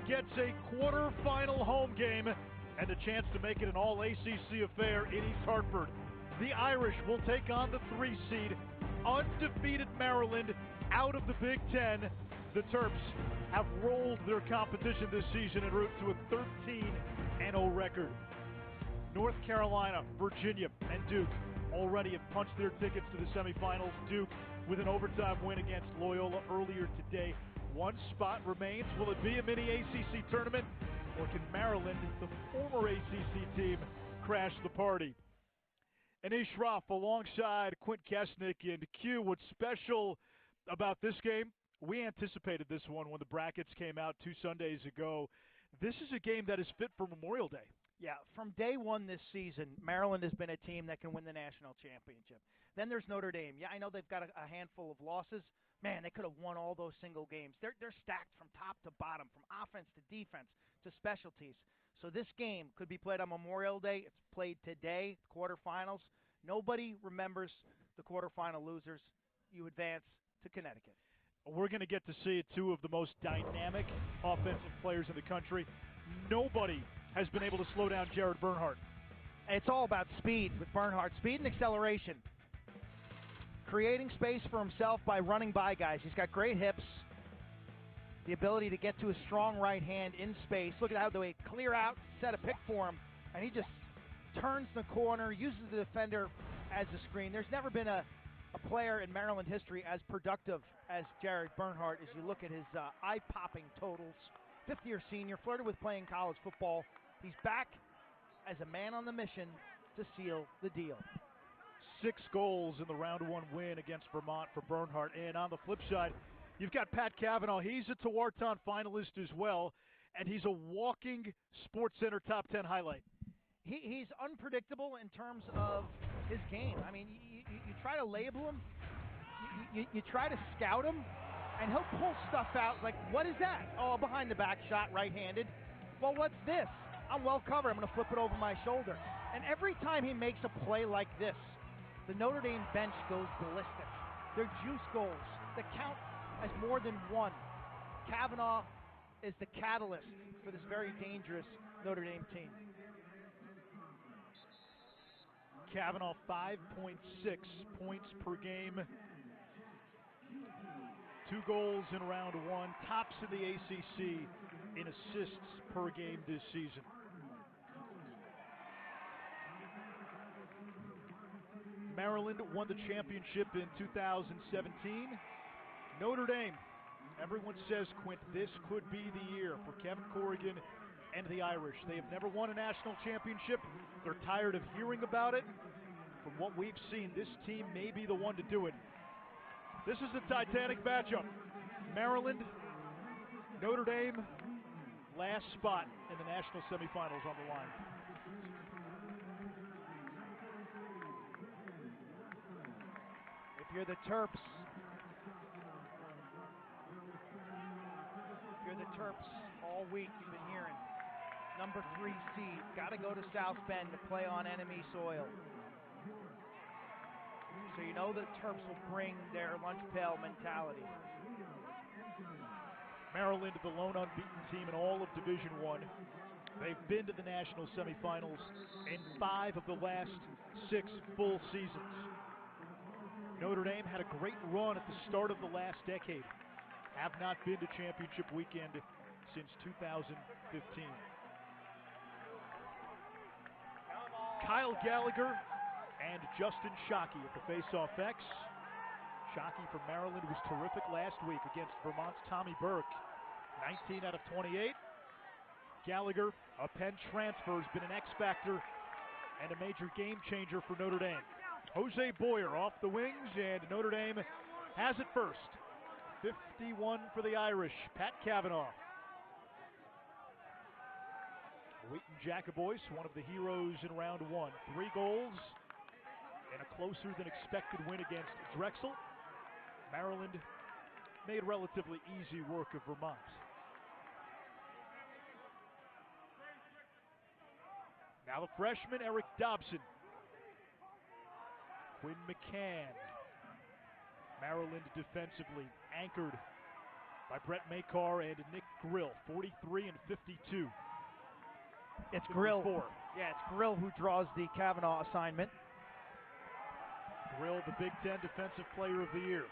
gets a quarterfinal home game and the chance to make it an all-ACC affair in East Hartford. The Irish will take on the 3 seed, undefeated Maryland, out of the Big Ten. The Terps have rolled their competition this season en route to a 13-0 record. North Carolina, Virginia, and Duke already have punched their tickets to the semifinals. Duke with an overtime win against Loyola earlier today. One spot remains. Will it be a mini ACC tournament, or can Maryland, the former ACC team, crash the party? Anish Roth alongside Quint Kesnick. And Q, what's special about this game? We anticipated this one when the brackets came out 2 Sundays ago. This is a game that is fit for Memorial Day. Yeah, from day one this season, Maryland has been a team that can win the national championship. Then there's Notre Dame. Yeah, I know they've got a handful of losses. Man, they could have won all those single games. They're stacked from top to bottom, from offense to defense to specialties. So this game could be played on Memorial Day. It's played today, quarterfinals. Nobody remembers the quarterfinal losers. You advance to Connecticut. We're going to get to see 2 of the most dynamic offensive players in the country. Nobody has been able to slow down Jared Bernhardt. It's all about speed with Bernhardt. Speed and acceleration. Creating space for himself by running by guys. He's got great hips. The ability to get to a strong right hand in space. Look at how they clear out, set a pick for him, and he just turns the corner, uses the defender as a screen. There's never been a player in Maryland history as productive as Jared Bernhardt as you look at his eye-popping totals. 5th-year senior, flirted with playing college football. He's back as a man on the mission to seal the deal. 6 goals in the round 1 win against Vermont for Bernhardt. And on the flip side, you've got Pat Cavanaugh. He's a Tewaaraton finalist as well, and he's a walking SportsCenter top 10 highlight. He's unpredictable in terms of his game. I mean, you try to label him, you try to scout him, and he'll pull stuff out like, what is that? Oh, behind the back shot, right-handed. Well, what's this? I'm well covered. I'm going to flip it over my shoulder. And every time he makes a play like this, the Notre Dame bench goes ballistic. They're juice goals. The count has more than 1. Cavanaugh is the catalyst for this very dangerous Notre Dame team. Cavanaugh, 5.6 points per game. 2 goals in round 1. Tops in the ACC in assists per game this season. Maryland won the championship in 2017. Notre Dame, everyone says, Quint, this could be the year for Kevin Corrigan and the Irish. They have never won a national championship. They're tired of hearing about it. From what we've seen, this team may be the one to do it. This is the Titanic matchup. Maryland, Notre Dame, last spot in the national semifinals on the line. If you're the Terps, all week you've been hearing, number 3 seed, got to go to South Bend to play on enemy soil. So you know the Terps will bring their lunch pail mentality. Maryland, the lone unbeaten team in all of Division I. They've been to the national semifinals in 5 of the last 6 full seasons. Notre Dame had a great run at the start of the last decade. Have not been to championship weekend since 2015. Kyle Gallagher and Justin Shockey at the faceoff X. Shockey from Maryland was terrific last week against Vermont's Tommy Burke. 19 out of 28. Gallagher, a Penn transfer, has been an X-factor and a major game changer for Notre Dame. Jose Boyer off the wings, and Notre Dame has it first. 51 for the Irish. Pat Cavanaugh. Wheaton Jacobois, one of the heroes in round 1. 3 goals and a closer than expected win against Drexel. Maryland made relatively easy work of Vermont. Now the freshman, Eric Dobson. Quinn McCann. Maryland defensively anchored by Brett Makar and Nick Grill, 43 and 52. It's Grill. 4. Yeah, it's Grill who draws the Kavanaugh assignment. Grill, the Big Ten Defensive Player of the Year.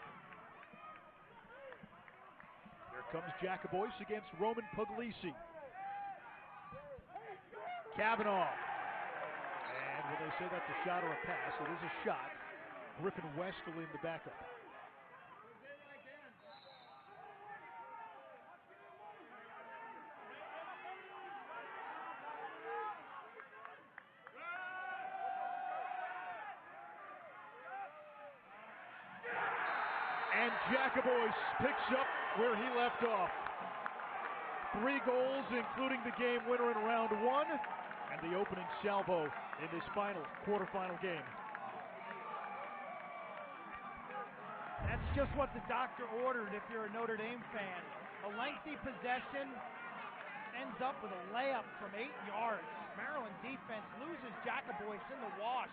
Here comes Jacobois against Roman Puglisi. Kavanaugh. And will they say that's a shot or a pass? It is a shot. Griffin Westerly in the backup. And Jacobois picks up where he left off. 3 goals, including the game winner in round 1, and the opening salvo in this final quarterfinal game. That's just what the doctor ordered if you're a Notre Dame fan. A lengthy possession ends up with a layup from 8 yards. Maryland defense loses Jacobois in the wash.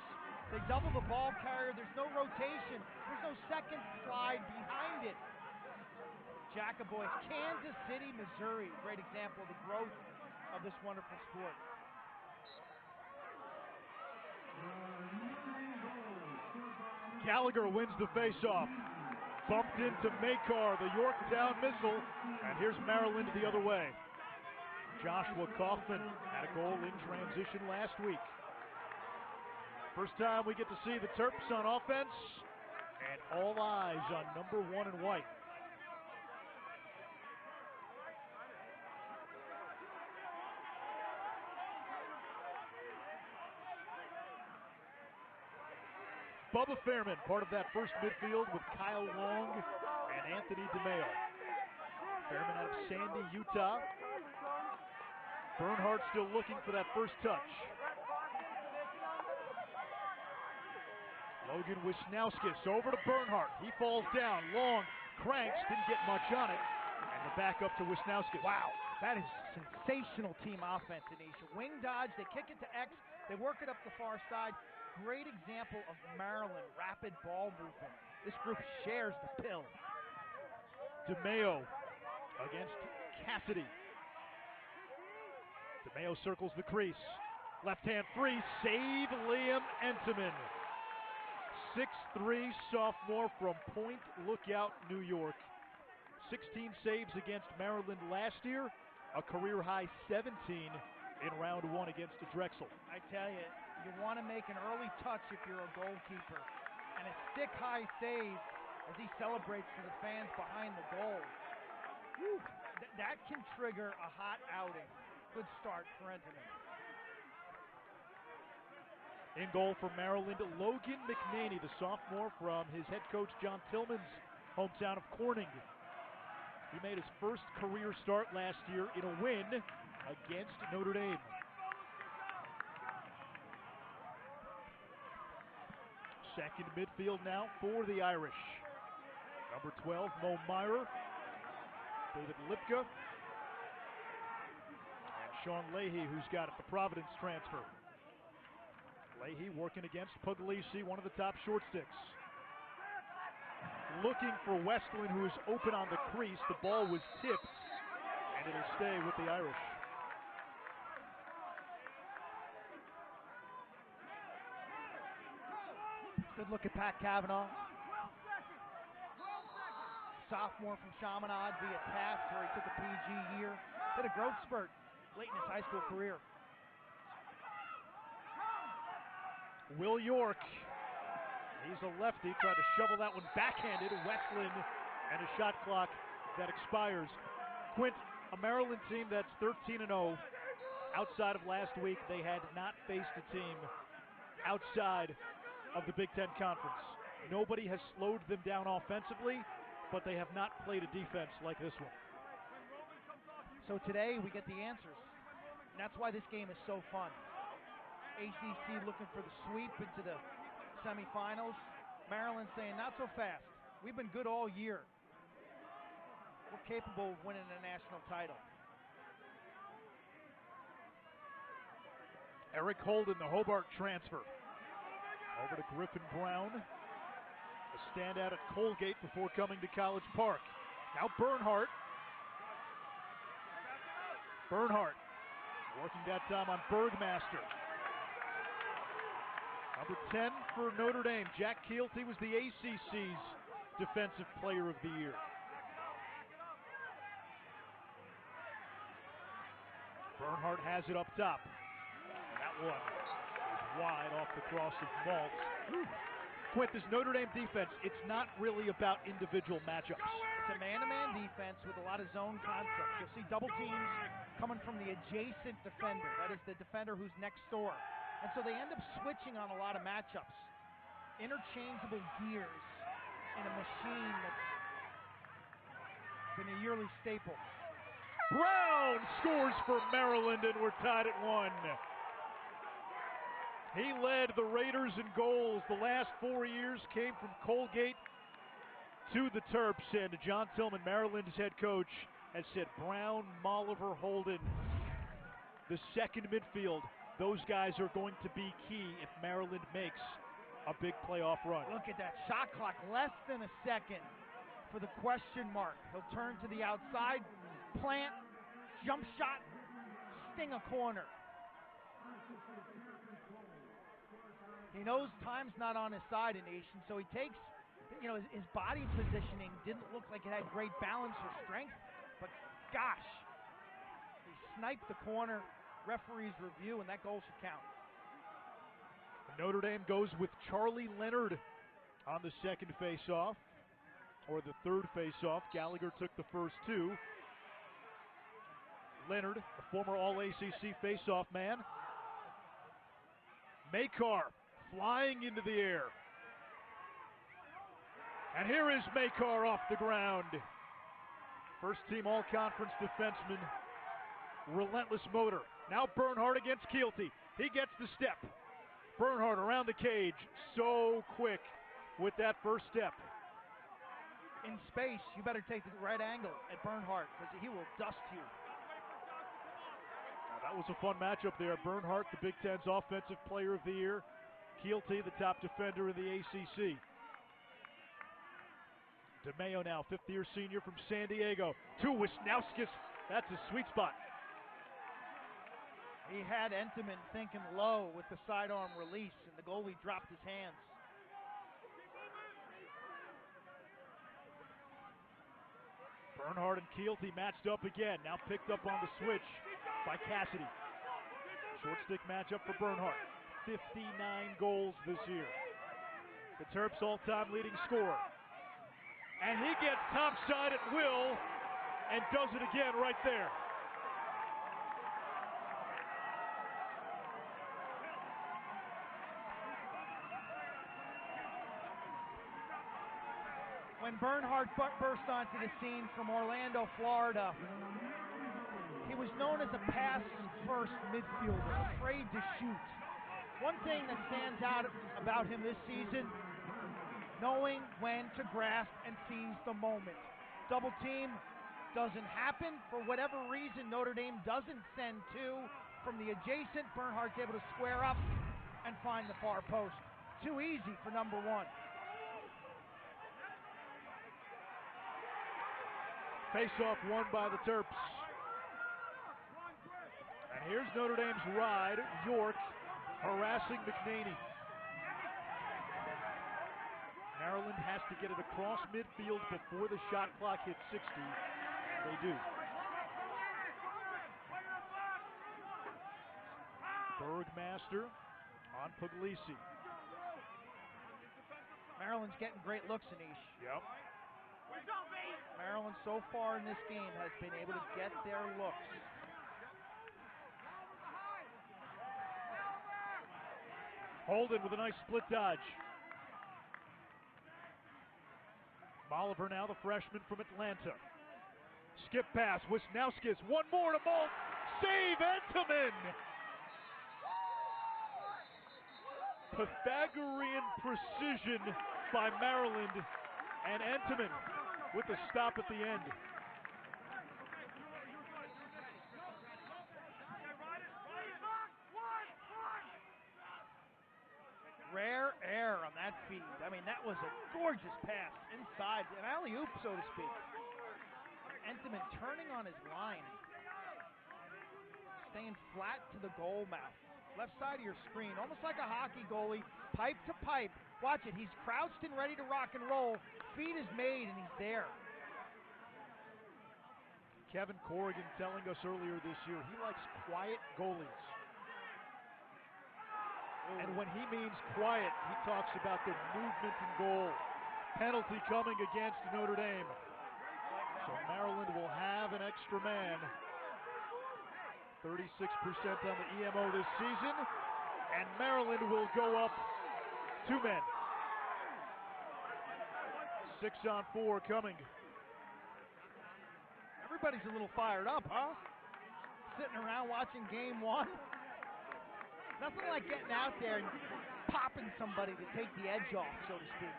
They double the ball carrier. There's no rotation. There's no second slide behind it. Jacobois, Kansas City, Missouri. Great example of the growth of this wonderful sport. Gallagher wins the faceoff. Bumped into Makar, the Yorktown missile. And here's Maryland the other way. Joshua Kaufman had a goal in transition last week. First time we get to see the Terps on offense, and all eyes on number 1 in white. Bubba Fairman, part of that first midfield with Kyle Long and Anthony DeMeo. Fairman out of Sandy, Utah. Bernhardt still looking for that first touch. Logan Wisnowskis over to Bernhardt. He falls down. Long cranks, didn't get much on it. And the back up to Wisnowskis. Wow, that is sensational team offense, Anisha. Wing dodge, they kick it to X, they work it up the far side. Great example of Maryland rapid ball movement. This group shares the pill. DeMeo against Cassidy. DeMeo circles the crease. Left hand free, save Liam Entenmann. 6'3" sophomore from Point Lookout, New York. 16 saves against Maryland last year, a career high 17 in round 1 against Drexel. I tell you, you want to make an early touch if you're a goalkeeper. And a stick-high save as he celebrates for the fans behind the goal. Whew. That can trigger a hot outing. Good start for Entenmann. In goal for Maryland, Logan McNaney, the sophomore from his head coach John Tillman's hometown of Corning. He made his first career start last year in a win against Notre Dame. Second midfield now for the Irish. Number 12, Mo Meyer, David Lipka, and Sean Leahy, who's got the Providence transfer. Leahy working against Puglisi, one of the top short sticks. Looking for Westland, who is open on the crease. The ball was tipped, and it'll stay with the Irish. Good look at Pat Kavanaugh. Sophomore from Chaminade via Taft, where he took a PG year. Hit a growth spurt late in his high school career. Will York, he's a lefty, tried to shovel that one backhanded. Westland, and a shot clock that expires. Quint, a Maryland team that's 13-0. Outside of last week, they had not faced a team outside of the Big Ten Conference. Nobody has slowed them down offensively, but they have not played a defense like this one. So today we get the answers. And that's why this game is so fun. ACC looking for the sweep into the semifinals. Maryland saying, not so fast. We've been good all year. We're capable of winning a national title. Eric Holden, the Hobart transfer. Over to Griffin Brown. A standout at Colgate before coming to College Park. Now Bernhardt Bernhardt working that time on Bergmaster. Number 10 for Notre Dame, Jack Keelty, was the ACC's Defensive Player of the Year. Bernhardt has it up top. That one is wide off the cross of Maltz. Quint, this Notre Dame defense, it's not really about individual matchups. It's a man-to-man defense with a lot of zone concepts. You'll see double teams coming from the adjacent defender. That is the defender who's next door. And so they end up switching on a lot of matchups. Interchangeable gears in a machine that's been a yearly staple. Brown scores for Maryland, and we're tied at 1. He led the Raiders in goals the last 4 years, came from Colgate to the Terps, and John Tillman, Maryland's head coach, has said Brown, Molliver, Holden, the second midfield, those guys are going to be key if Maryland makes a big playoff run. Look at that shot clock, less than a second for the question mark. He'll turn to the outside, plant, jump shot, sting a corner. He knows time's not on his side in Nation, so he takes, his body positioning didn't look like it had great balance or strength, but gosh, he sniped the corner. Referee's review, and that goal should count. Notre Dame goes with Charlie Leonard on the second face-off, or the third face-off. Gallagher took the first two. Leonard, a former All-ACC face-off man. Makar flying into the air. And here is Makar off the ground. First-team All-Conference defenseman. Relentless motor. Now Bernhardt against Keelty. He gets the step. Bernhardt around the cage. So quick with that first step. In space, you better take the right angle at Bernhardt because he will dust you. Now, that was a fun matchup there. Bernhardt, the Big Ten's Offensive Player of the Year. Keelty, the top defender in the ACC. DeMayo now, fifth-year senior from San Diego. To Wisniewskis. That's a sweet spot. He had Entenmann thinking low with the sidearm release, and the goalie dropped his hands. Bernhardt and Keelty matched up again, now picked up on the switch by Cassidy. Short stick matchup for Bernhardt. 59 goals this year. The Terps' all-time leading scorer. And he gets topside at will and does it again right there. When Bernhardt burst onto the scene from Orlando, Florida, he was known as a pass-first midfielder, afraid to shoot. One thing that stands out about him this season, knowing when to grasp and seize the moment. Double team doesn't happen. For whatever reason, Notre Dame doesn't send two from the adjacent. Bernhardt's able to square up and find the far post. Too easy for number one. Face-off won by the Terps. And here's Notre Dame's ride. York harassing McNaney. Maryland has to get it across midfield before the shot clock hits 60. They do. Bergmaster on Puglisi. Maryland's getting great looks, Anish. Yep. Maryland so far in this game has been able to get their looks. Holden with a nice split dodge. Molliver now, the freshman from Atlanta. Skip pass, Wisniewskis, one more to Maltz. Save Entenmann! Pythagorean precision by Maryland, and Entenmann with the stop at the end. Rare air on that feed. I mean, that was a gorgeous pass inside, an alley-oop, so to speak. Entenmann turning on his line. staying flat to the goal mouth. Left side of your screen, almost like a hockey goalie, pipe to pipe. Watch it, he's crouched and ready to rock and roll. Feed is made and he's there. Kevin Corrigan telling us earlier this year he likes quiet goalies. And when he means quiet, he talks about the movement in goal. Penalty coming against Notre Dame. So Maryland will have an extra man. 36% on the EMO this season, and Maryland will go up 2 men. 6-on-4 coming. Everybody's a little fired up, huh? Sitting around watching game one. Nothing like getting out there and popping somebody to take the edge off, so to speak.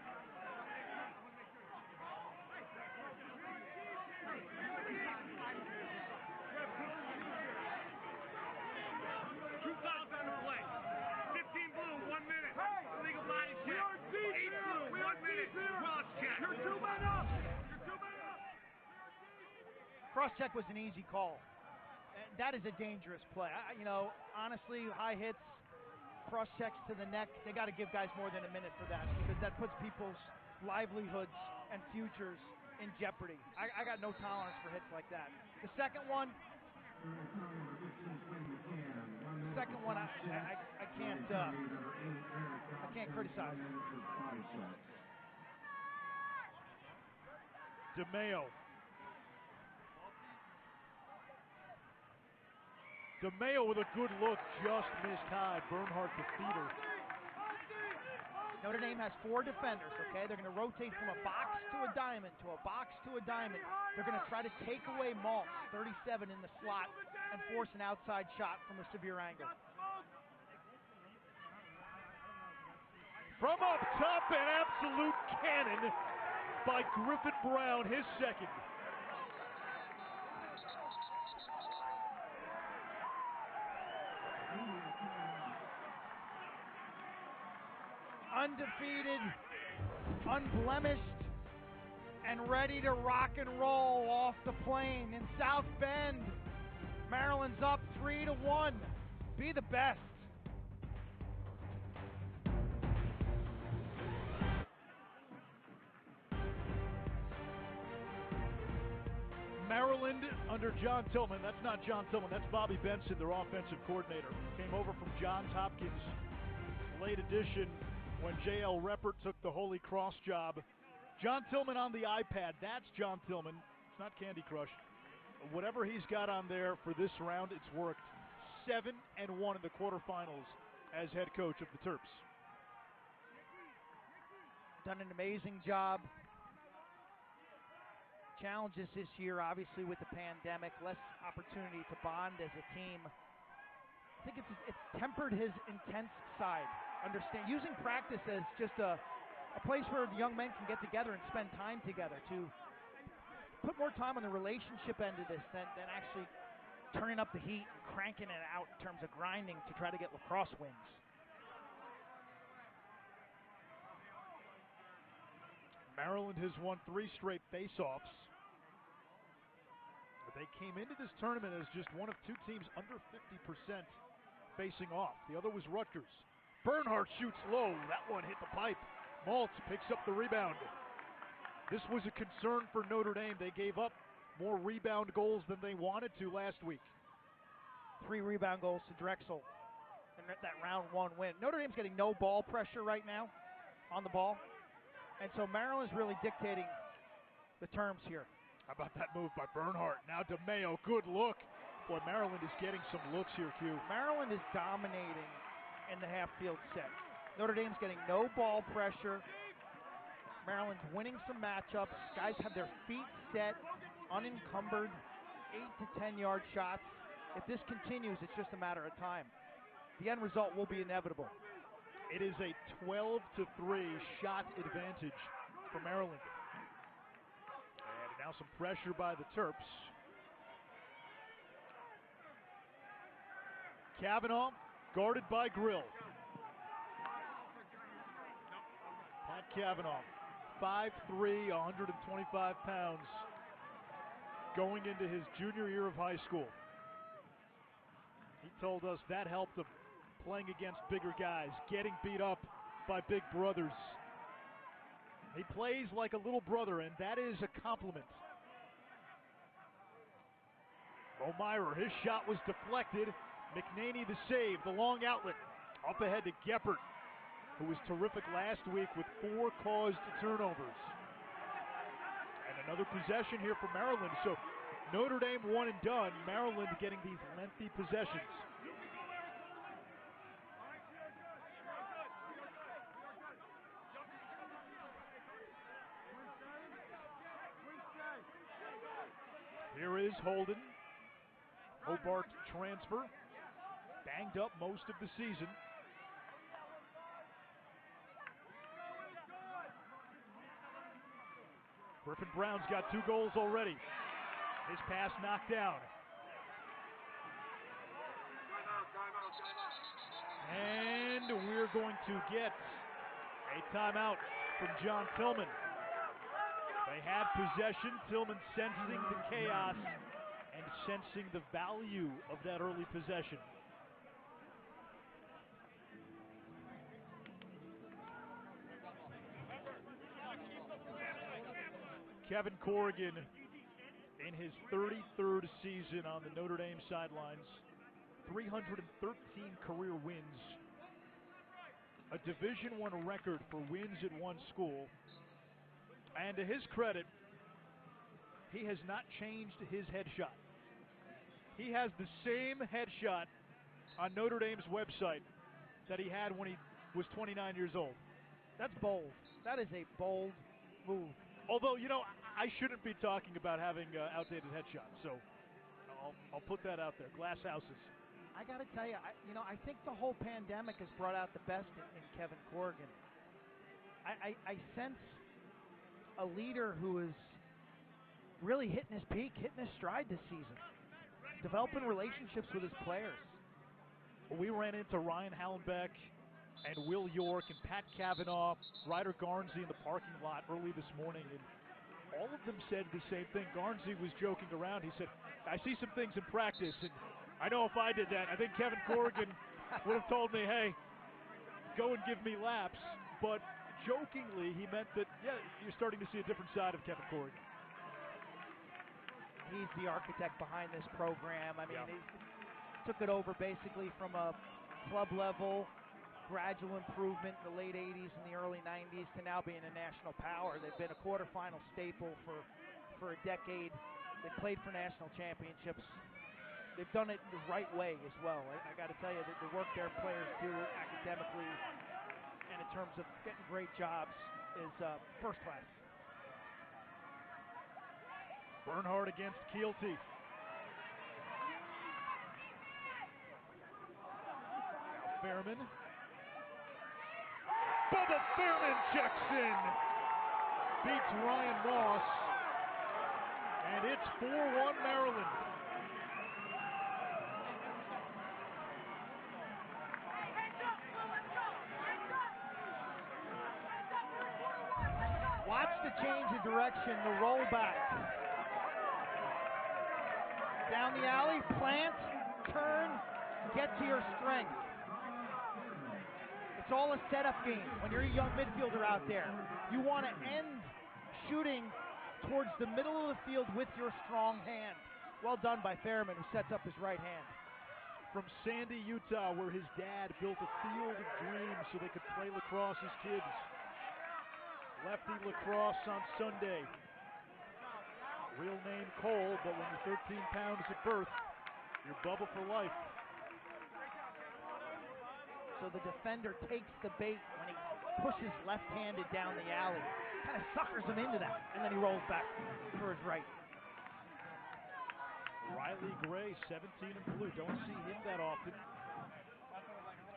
Cross-check was an easy call. That is a dangerous play. Honestly, high hits, cross-checks to the neck, they got to give guys more than a minute for that because that puts people's livelihoods and futures in jeopardy. I got no tolerance for hits like that. The second one, I can't criticize. DeMayo with a good look, just missed high. Bernhardt the feeder. Notre Dame has 4 defenders, okay? They're going to rotate from a box to a diamond to a box to a diamond. They're going to try to take away Maltz, 37 in the slot, and force an outside shot from a severe angle. From up top, an absolute cannon by Griffin Brown, his second. Undefeated, unblemished, and ready to rock and roll off the plane in South Bend. Maryland's up 3-1. Be the best. Maryland under John Tillman. That's not John Tillman, that's Bobby Benson, their offensive coordinator. Came over from Johns Hopkins. Late edition when J.L. Reppert took the Holy Cross job. John Tillman on the iPad. That's John Tillman. It's not Candy Crush. Whatever he's got on there for this round, it's worked. 7-1 in the quarterfinals as head coach of the Terps. Done an amazing job. Challenges this year, obviously, with the pandemic, less opportunity to bond as a team. I think it's tempered his intense side. Using practice as just a place where the young men can get together and spend time together, to put more time on the relationship end of this than actually turning up the heat and cranking it out in terms of grinding to try to get lacrosse wins. Maryland has won 3 straight face-offs. They came into this tournament as just one of 2 teams under 50% facing off. The other was Rutgers. Bernhardt shoots low. That one hit the pipe. Maltz picks up the rebound. This was a concern for Notre Dame. They gave up more rebound goals than they wanted to last week. 3 rebound goals to Drexel in that round 1 win. Notre Dame's getting no ball pressure right now on the ball. And so Maryland's really dictating the terms here. How about that move by Bernhardt? Now DeMayo, good look. Boy, Maryland is getting some looks here, Q. Maryland is dominating in the half-field set. Notre Dame's getting no ball pressure. Maryland's winning some matchups. Guys have their feet set, unencumbered, 8 to 10 yard shots. If this continues, it's just a matter of time. The end result will be inevitable. It is a 12-3 shot advantage for Maryland. And now some pressure by the Terps. Kavanaugh guarded by Grill. Pat Kavanaugh, 5'3", 125 pounds, going into his junior year of high school. He told us that helped him playing against bigger guys, getting beat up by big brothers. He plays like a little brother, and that is a compliment. O'Meara, his shot was deflected. McNaney the save, the long outlet. Up ahead to Geppert, who was terrific last week with 4 caused turnovers. And another possession here for Maryland. So Notre Dame one and done. Maryland getting these lengthy possessions. Here is Holden. Hobart transfer. Banged up most of the season. Griffin Brown's got 2 goals already. His pass knocked down. And we're going to get a timeout from John Tillman. They had possession. Tillman sensing the chaos and sensing the value of that early possession. Kevin Corrigan in his 33rd season on the Notre Dame sidelines, 313 career wins, a Division I record for wins at one school, and to his credit, he has not changed his headshot. He has the same headshot on Notre Dame's website that he had when he was 29 years old. That's bold. That is a bold move. Although, you know, I shouldn't be talking about having outdated headshots, so I'll put that out there. Glass houses. I got to tell you, I think the whole pandemic has brought out the best in Kevin Corrigan. I sense a leader who is really hitting his peak, hitting his stride this season, developing relationships with his players. We ran into Ryan Hallenbeck and Will York and Pat Cavanaugh, Ryder Garnsey in the parking lot early this morning, and all of them said the same thing. Garnsey was joking around. He said, I see some things in practice, and I know if I did that, I think Kevin Corrigan would have told me, hey, go and give me laps. But jokingly, he meant that, yeah, you're starting to see a different side of Kevin Corrigan. He's the architect behind this program. I mean, yeah. He took it over basically from a club level, gradual improvement in the late 80s and the early 90s to now being a national power. They've been a quarterfinal staple for a decade. They played for national championships. They've done it the right way as well. I got to tell you that the work their players do academically and in terms of getting great jobs is first class. Bernhardt against Keelty. Now Fairman. Bubba Fairman checks in. Beats Ryan Moss. And it's 4-1 Maryland. Watch the change of direction, the rollback. Down the alley, plant, turn, get to your strength. It's all a setup game. When you're a young midfielder out there, you want to end shooting towards the middle of the field with your strong hand. Well done by Fairman, who sets up his right hand. From Sandy, Utah, where his dad built a field of dreams so they could play lacrosse as kids. Lefty lacrosse on Sunday. Real name Cole, but when you're 13 pounds at birth, you're Bubba for life. So the defender takes the bait when he pushes left-handed down the alley. Kind of suckers him into that, and then he rolls back for his right. Riley Gray, 17 and blue. Don't see him that often.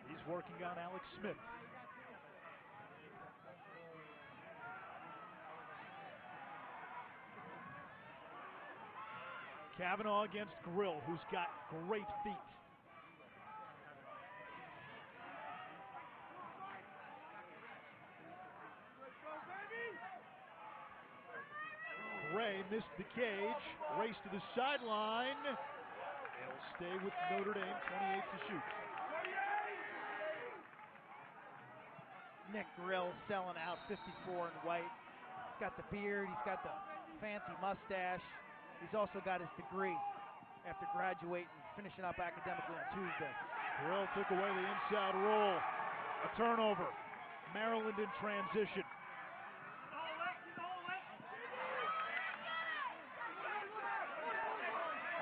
He's working on Alex Smith. Cavanaugh against Grill, who's got great feet. Gray missed the cage, raced to the sideline. It'll stay with Notre Dame, 28 to shoot. Nick Grill selling out, 54 in white. He's got the beard, he's got the fancy mustache. He's also got his degree after graduating, finishing up academically on Tuesday. Grill took away the inside roll. A turnover. Maryland in transition.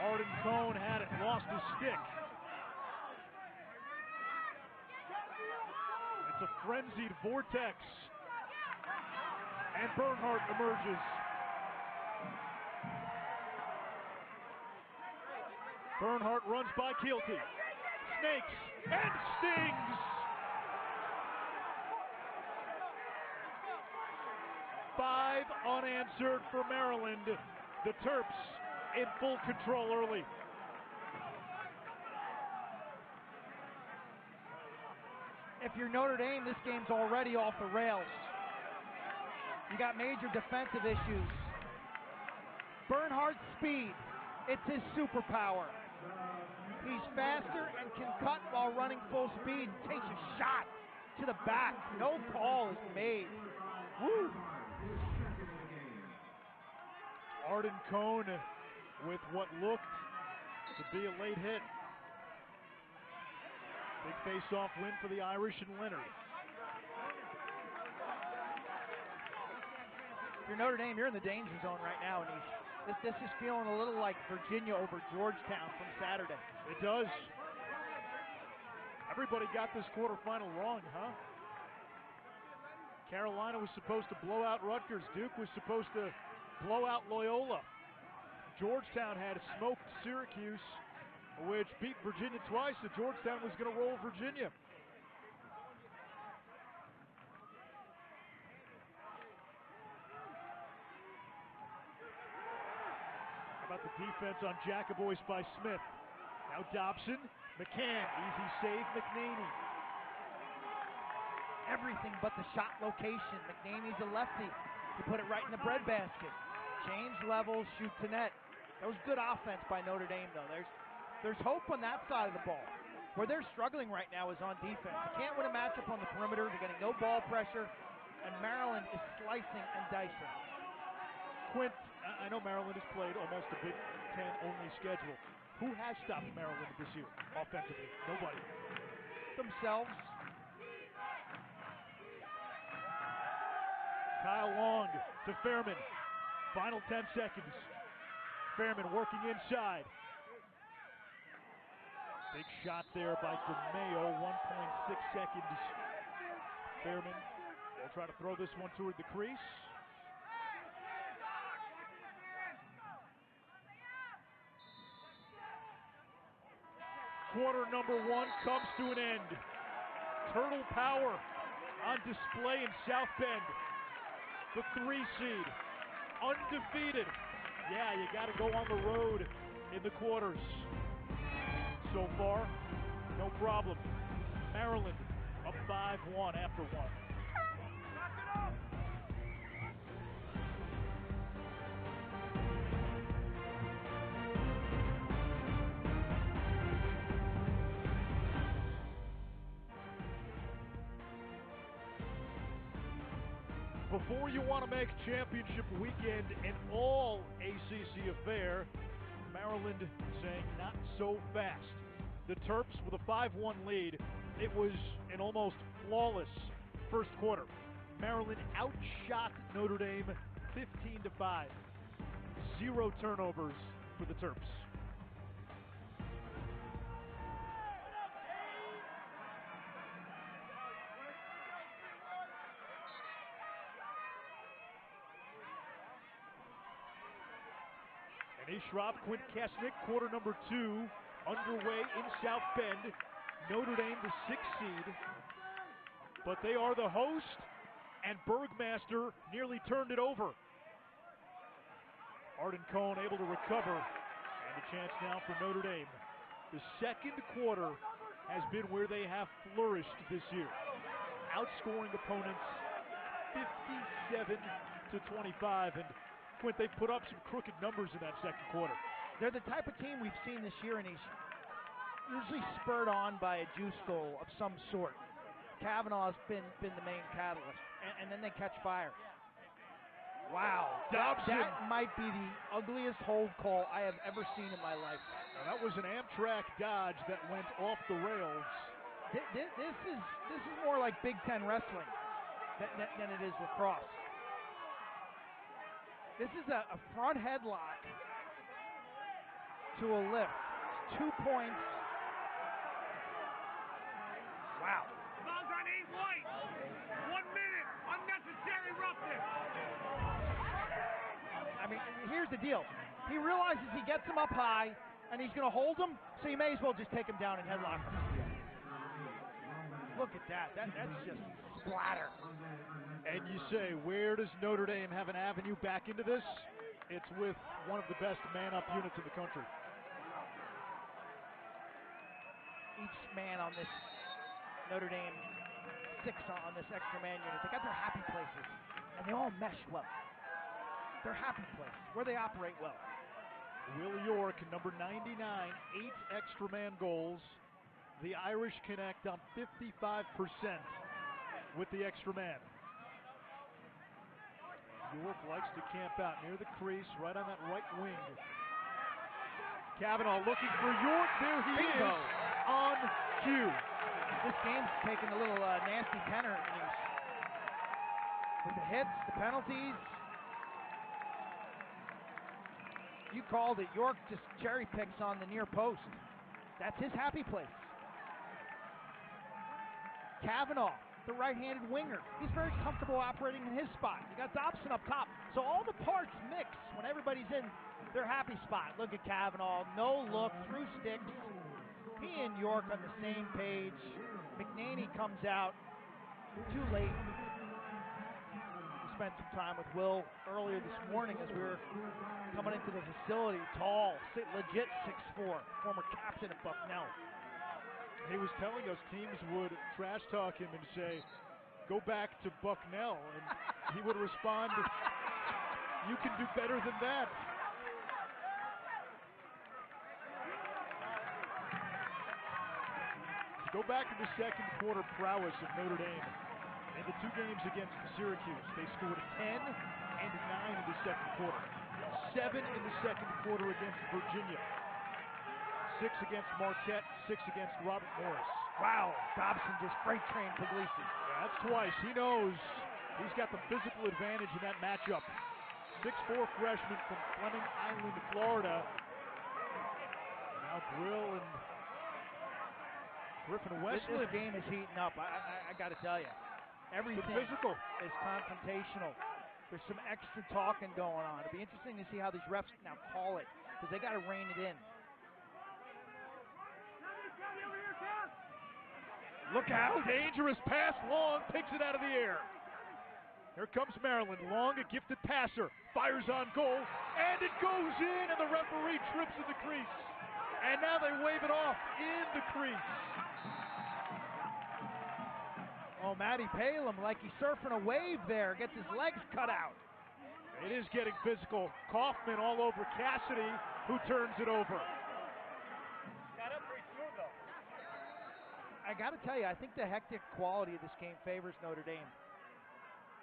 Arden Cohn had it, lost his stick. It's a frenzied vortex. And Bernhardt emerges. Bernhardt runs by Keelty. Snakes and stings. 5 unanswered for Maryland. The Terps in full control early. If you're Notre Dame, this game's already off the rails. You got major defensive issues. Bernhardt's speed, it's his superpower. He's faster and can cut while running full speed. Takes a shot to the back. No call is made. Woo! Arden Cohn with what looked to be a late hit. Big face-off win for the Irish and Leonard. If you're Notre Dame, you're in the danger zone right now, and this is feeling a little like Virginia over Georgetown from Saturday. It does. Everybody got this quarterfinal wrong, huh? Carolina was supposed to blow out Rutgers. Duke was supposed to blow out Loyola. Georgetown had smoked Syracuse, which beat Virginia twice, so Georgetown was going to roll Virginia. How about the defense on Jackaboys by Smith? Now Dobson, McCann, easy save, McNaney. Everything but the shot location. McNaney's a lefty. He put it right in the breadbasket. Change levels, shoot to net. That was good offense by Notre Dame, though. There's hope on that side of the ball. Where they're struggling right now is on defense. You can't win a matchup on the perimeter. They're getting no ball pressure, and Maryland is slicing and dicing. Quint, I know Maryland has played almost a Big Ten only schedule. Who has stopped Maryland this year offensively? Nobody. Themselves. Kyle Long to Fairman. Final 10 seconds. Fairman working inside. Big shot there by DeMayo, 1.6 seconds. Fairman will try to throw this one toward the crease. Quarter number 1 comes to an end. Turtle power on display in South Bend. The 3 seed, undefeated. Yeah, you got to go on the road in the quarters. So far, no problem. Maryland up 5-1 after 1. Before you want to make championship weekend an all ACC affair, Maryland saying not so fast. The Terps with a 5-1 lead. It was an almost flawless first quarter. Maryland outshot Notre Dame 15-5. 0 turnovers for the Terps. Schraub, Quint Kasnick, quarter number 2 underway in South Bend. Notre Dame the 6th seed, but they are the host, and Bergmaster nearly turned it over. Arden Cohn able to recover, and a chance now for Notre Dame. The second quarter has been where they have flourished this year, outscoring opponents 57-25, and Quint, they put up some crooked numbers in that second quarter. They're the type of team we've seen this year, and usually spurred on by a juice goal of some sort. Kavanaugh's been the main catalyst, and then they catch fire. Wow, Dobson. That might be the ugliest hold call I have ever seen in my life. Now that was an Amtrak dodge that went off the rails. This is more like Big Ten wrestling than it is lacrosse. This is a front headlock to a lift. It's 2 points. Wow. Balls on 8 white. 1 minute. Unnecessary roughness. I mean, here's the deal. He realizes he gets him up high, and he's going to hold him, so you may as well just take him down and headlock him. Look at that. That's just splatter. And you say, where does Notre Dame have an avenue back into this? It's with one of the best man-up units in the country. Each man on this Notre Dame 6 on this extra man unit, they got their happy places, and they all mesh well. Their happy place, where they operate well. Will York, number 99, 8 extra man goals. The Irish connect on 55% with the extra man. York likes to camp out near the crease, right on that right wing. Kavanaugh looking for York. There he is on cue. This game's taking a little nasty tenor with the hits, the penalties. You called it. York just cherry picks on the near post. That's his happy place. Kavanaugh, the right-handed winger, he's very comfortable operating in his spot. You got Dobson up top. So all the parts mix when everybody's in their happy spot. Look at Kavanaugh, no look, through sticks. He and York on the same page. McNaney comes out too late. We spent some time with Will earlier this morning as we were coming into the facility. Tall, legit 6'4", former captain at Bucknell. He was telling us teams would trash talk him and say, go back to Bucknell. And he would respond, you can do better than that. Go back to the second quarter prowess of Notre Dame. In the 2 games against Syracuse, they scored 10 and 9 in the second quarter. 7 in the second quarter against Virginia. 6 against Marquette, 6 against Robert Morris. Wow, Dobson just freight trained Puglisi. Yeah, that's twice. He knows he's got the physical advantage in that matchup. 6'4" freshman from Fleming Island, Florida. Now Grill and Griffin Westland. This game is heating up. I got to tell you, everything physical is confrontational. There's some extra talking going on. It'll be interesting to see how these refs now call it, because they got to rein it in. Look out! Dangerous pass. Long picks it out of the air. Here comes Maryland. Long, a gifted passer. Fires on goal, and it goes in, and the referee trips in the crease. And now they wave it off in the crease. Oh, Matty Palem, like he's surfing a wave there, gets his legs cut out. It is getting physical. Kaufman all over Cassidy, who turns it over. Got up pretty smooth, though. I got to tell you, I think the hectic quality of this game favors Notre Dame.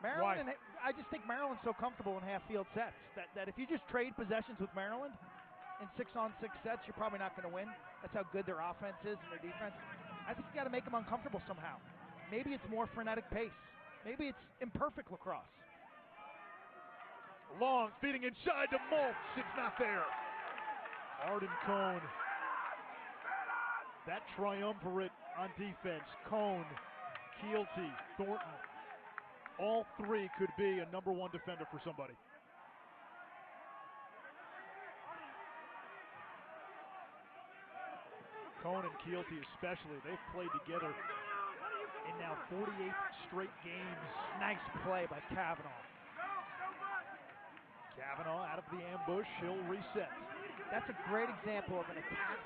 Maryland, I just think Maryland's so comfortable in half-field sets that if you just trade possessions with Maryland in 6-on-6 sets, you're probably not going to win. That's how good their offense is and their defense. I think you got to make them uncomfortable somehow. Maybe it's more frenetic pace. Maybe it's imperfect lacrosse. Long feeding inside to Maltz. It's not there. Arden Cohn. That triumvirate on defense. Cohn, Keelty, Thornton. All 3 could be a number 1 defender for somebody. Cohn and Keelty especially, they've played together in now 48 straight games. Nice play by Kavanaugh. Kavanaugh out of the ambush, he'll reset. That's a great example of an attack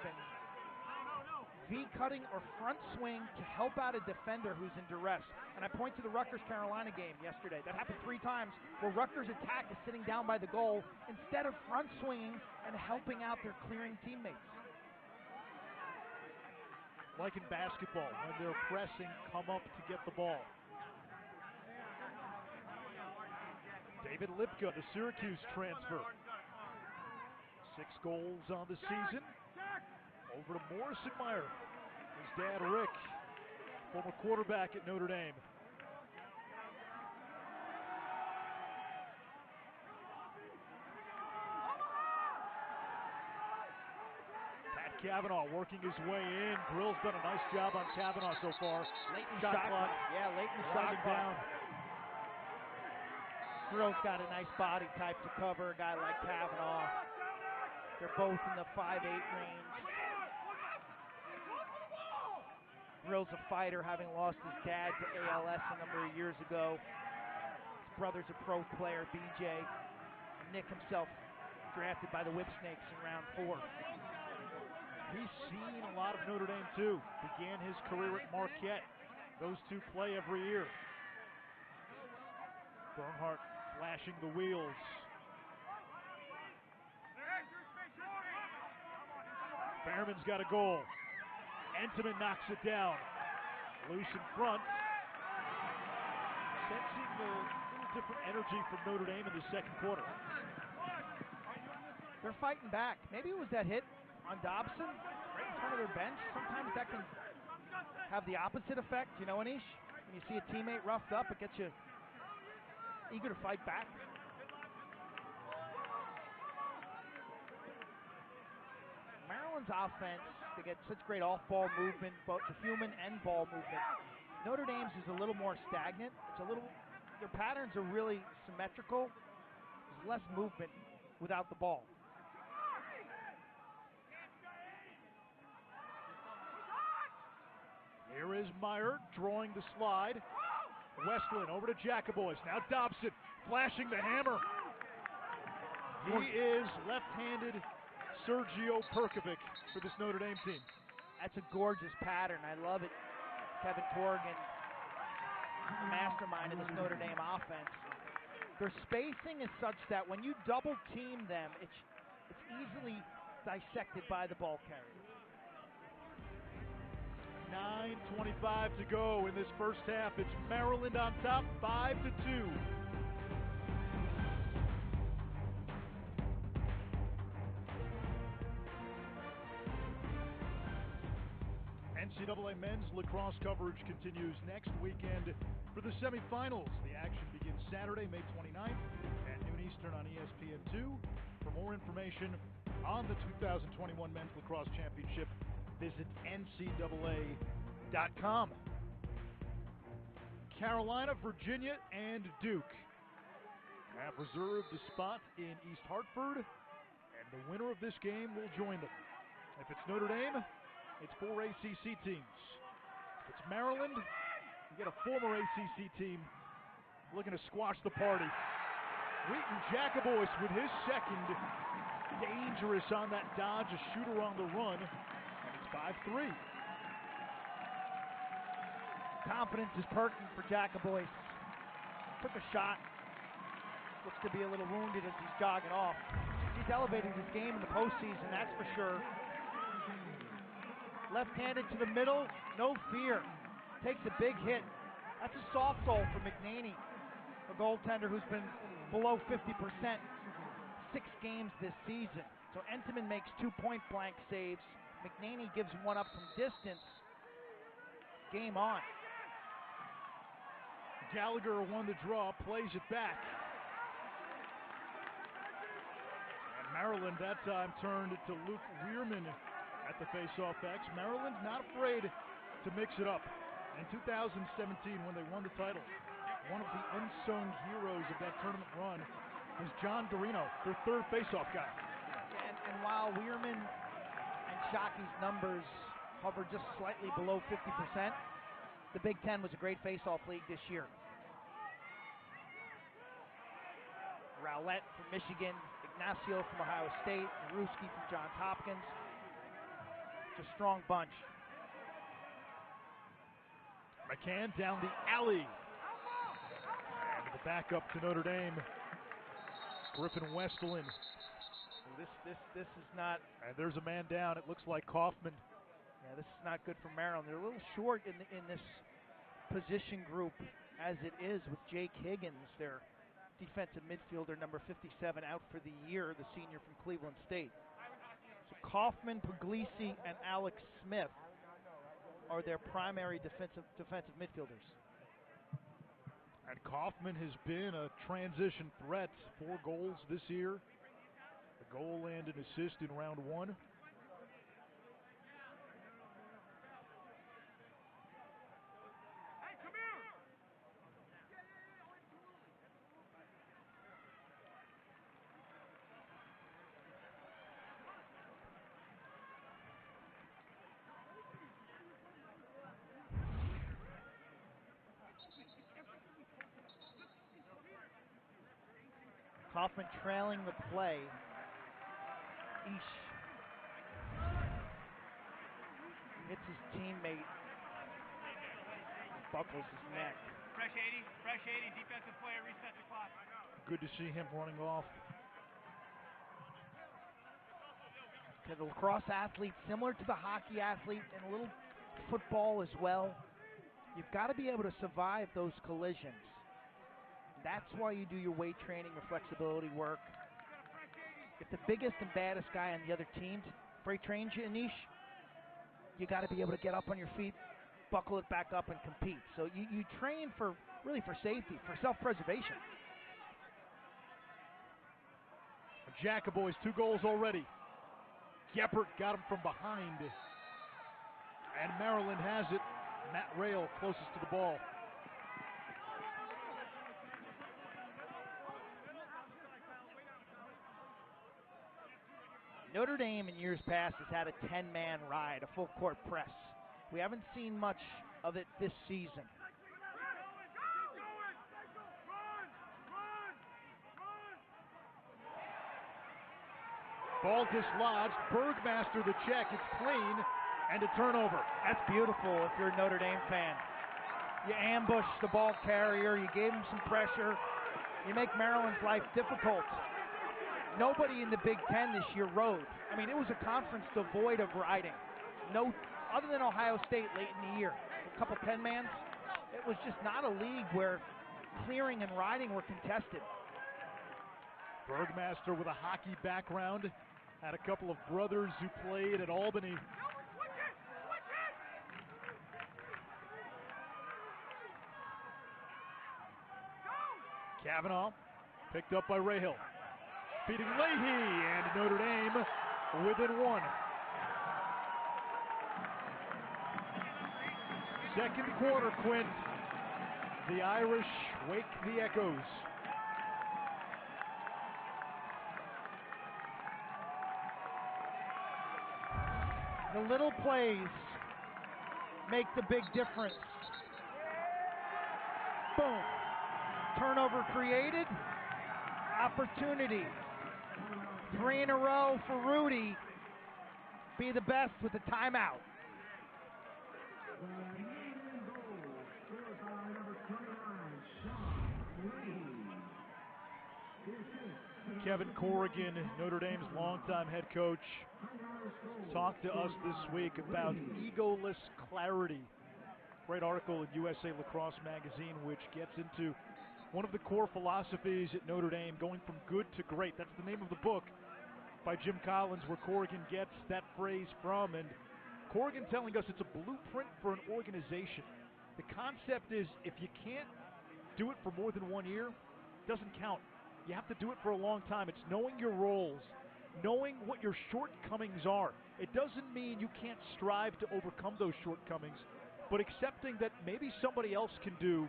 V-cutting or front swing to help out a defender who's in duress. And I point to the Rutgers-Carolina game yesterday. That happened 3 times where Rutgers' attack is sitting down by the goal instead of front swinging and helping out their clearing teammates. like in basketball, when they're pressing, come up to get the ball. David Lipka, the Syracuse transfer. 6 goals on the season. Over to Morrison Meyer. His dad, Rick, former quarterback at Notre Dame. Pat Cavanaugh working his way in. Grill's done a nice job on Cavanaugh so far. Late in the shot clock. Yeah, late in the shot clock. Down. Grill's got a nice body type to cover a guy like Cavanaugh. They're both in the 5'8" range. Grill's a fighter, having lost his dad to ALS a number of years ago. His brother's a pro player, BJ. Nick himself drafted by the Whipsnakes in round 4. He's seen a lot of Notre Dame too. Began his career at Marquette. Those two play every year. Bernhardt flashing the wheels. Behrman's got a goal. Entenmann knocks it down. Loose in front. Sensing a little different energy from Notre Dame in the second quarter. They're fighting back. Maybe it was that hit on Dobson right in front of their bench. Sometimes that can have the opposite effect, you know, Anish? When you see a teammate roughed up, it gets you eager to fight back. Maryland's offense, they get such great off-ball movement, both the human and ball movement. Notre Dame's is a little more stagnant. It's a little, their patterns are really symmetrical. There's less movement without the ball. Here is Meyer drawing the slide. Westland over to Jacobois. Now Dobson flashing the hammer. He is left-handed Sergio Perkovic for this Notre Dame team. That's a gorgeous pattern. I love it. Kevin Torgan, the mastermind of this Notre Dame offense. Their spacing is such that when you double team them, it's easily dissected by the ball carrier. 9:25 to go in this first half. It's Maryland on top, 5-2. NCAA men's lacrosse coverage continues next weekend for the semifinals. The action begins Saturday, May 29th at noon Eastern on ESPN2. For more information on the 2021 Men's Lacrosse Championship, visit ncaa.com. Carolina, Virginia, and Duke have reserved a spot in East Hartford, and the winner of this game will join them. If it's Notre Dame, it's 4 ACC teams. If it's Maryland, you get a former ACC team looking to squash the party. Wheaton Jacobois with his second. Dangerous on that dodge, a shooter on the run. And it's 5-3. Confidence is perking for Jacobois. Took a shot. Looks to be a little wounded as he's jogging off. He's elevated his game in the postseason, that's for sure. Left-handed to the middle, no fear. Takes a big hit. That's a soft goal for McNaney, a goaltender who's been below 50% 6 games this season. So Entenmann makes 2 point-blank saves. McNaney gives one up from distance. Game on. Gallagher won the draw, plays it back. And Maryland that time turned to Luke Weirman at the face-off X. Maryland not afraid to mix it up. In 2017, when they won the title, one of the unsung heroes of that tournament run was John Dorino, their third face-off guy. And while Weirman and Shockey's numbers hover just slightly below 50%, the Big Ten was a great face-off league this year. Rowlett from Michigan, Ignacio from Ohio State, Ruski from Johns Hopkins. It's a strong bunch. McCann down the alley. And the backup to Notre Dame, Griffin Westland. This is not. And there's a man down. It looks like Kaufman. Yeah, this is not good for Maryland. They're a little short in this position group as it is with Jake Higgins, their defensive midfielder, number 57, out for the year, the senior from Cleveland State. So Kaufman, Puglisi, and Alex Smith are their primary defensive midfielders. And Kaufman has been a transition threat. 4 goals this year. A goal and an assist in round 1. Kaufman trailing the play. Eesh. Hits his teammate. Buckles his neck. Fresh 80, defensive player, reset the clock. Good to see him running off. Okay, the lacrosse athlete, similar to the hockey athlete, and a little football as well. You've got to be able to survive those collisions. That's why you do your weight training, your flexibility work. If the biggest and baddest guy on the other team freight trains you, Anish, you got to be able to get up on your feet, buckle it back up, and compete. So you train for safety, for self-preservation. Jacoboys, 2 goals already. Geppert got him from behind. And Maryland has it. Matt Rail closest to the ball. Notre Dame in years past has had a 10-man ride, a full-court press. We haven't seen much of it this season. Ball dislodged. Bergmaster the check. It's clean. And a turnover. That's beautiful if you're a Notre Dame fan. You ambush the ball carrier. You gave him some pressure. You make Maryland's life difficult. Nobody in the Big Ten this year rode. I mean, it was a conference devoid of riding. No, other than Ohio State late in the year. A couple 10-mans. It was just not a league where clearing and riding were contested. Bergmaster with a hockey background. Had a couple of brothers who played at Albany. Kavanaugh picked up by Rahill. Feeding Leahy, and Notre Dame within 1. Second quarter, Quint. The Irish wake the echoes. The little plays make the big difference. Boom. Turnover created. Opportunity. 3 in a row for Rudy. Be the best with the timeout. Kevin Corrigan, Notre Dame's longtime head coach, talked to us this week about egoless clarity. Great article in USA Lacrosse magazine, which gets into one of the core philosophies at Notre Dame, going from good to great. That's the name of the book by Jim Collins, where Corrigan gets that phrase from. And Corrigan telling us it's a blueprint for an organization. The concept is, if you can't do it for more than 1 year, it doesn't count. You have to do it for a long time. It's knowing your roles, knowing what your shortcomings are. It doesn't mean you can't strive to overcome those shortcomings, but accepting that maybe somebody else can do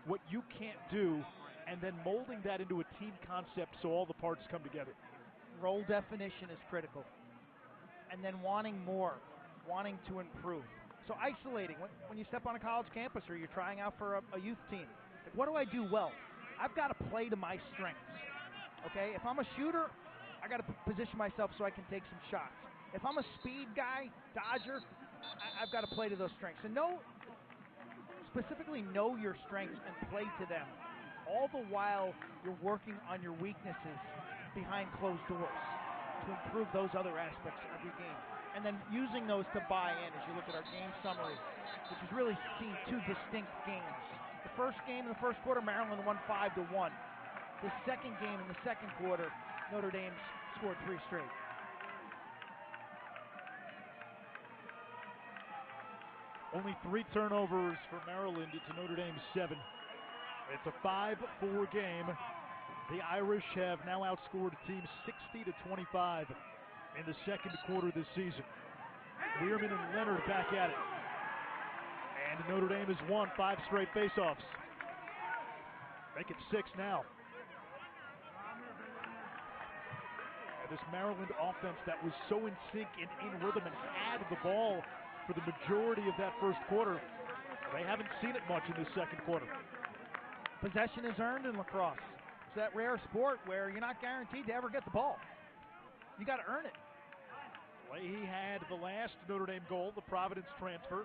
what you can't do, and then molding that into a team concept so all the parts come together. Role definition is critical. And then wanting more, wanting to improve. So isolating, when you step on a college campus or you're trying out for a youth team, like, what do I do well? I've got to play to my strengths. Okay, if I'm a shooter, I got to position myself so I can take some shots. If I'm a speed guy, dodger, I've got to play to those strengths. And specifically know your strengths and play to them, all the while you're working on your weaknesses behind closed doors to improve those other aspects of your game. and then using those to buy in as you look at our game summary, which has really seen two distinct games. The first game in the first quarter, Maryland won 5-1. The second game in the second quarter, Notre Dame scored 3 straight. Only 3 turnovers for Maryland to Notre Dame's 7. It's a 5-4 game. The Irish have now outscored teams 60-25 in the second quarter this season. Weirman and Leonard back at it. And Notre Dame has won 5 straight faceoffs. Make it 6 now. And this Maryland offense that was so in sync and in rhythm and had the ball for the majority of that first quarter, they haven't seen it much in this second quarter. Possession is earned in lacrosse. It's that rare sport where you're not guaranteed to ever get the ball. You got to earn it. Leahy had the last Notre Dame goal, the Providence transfer.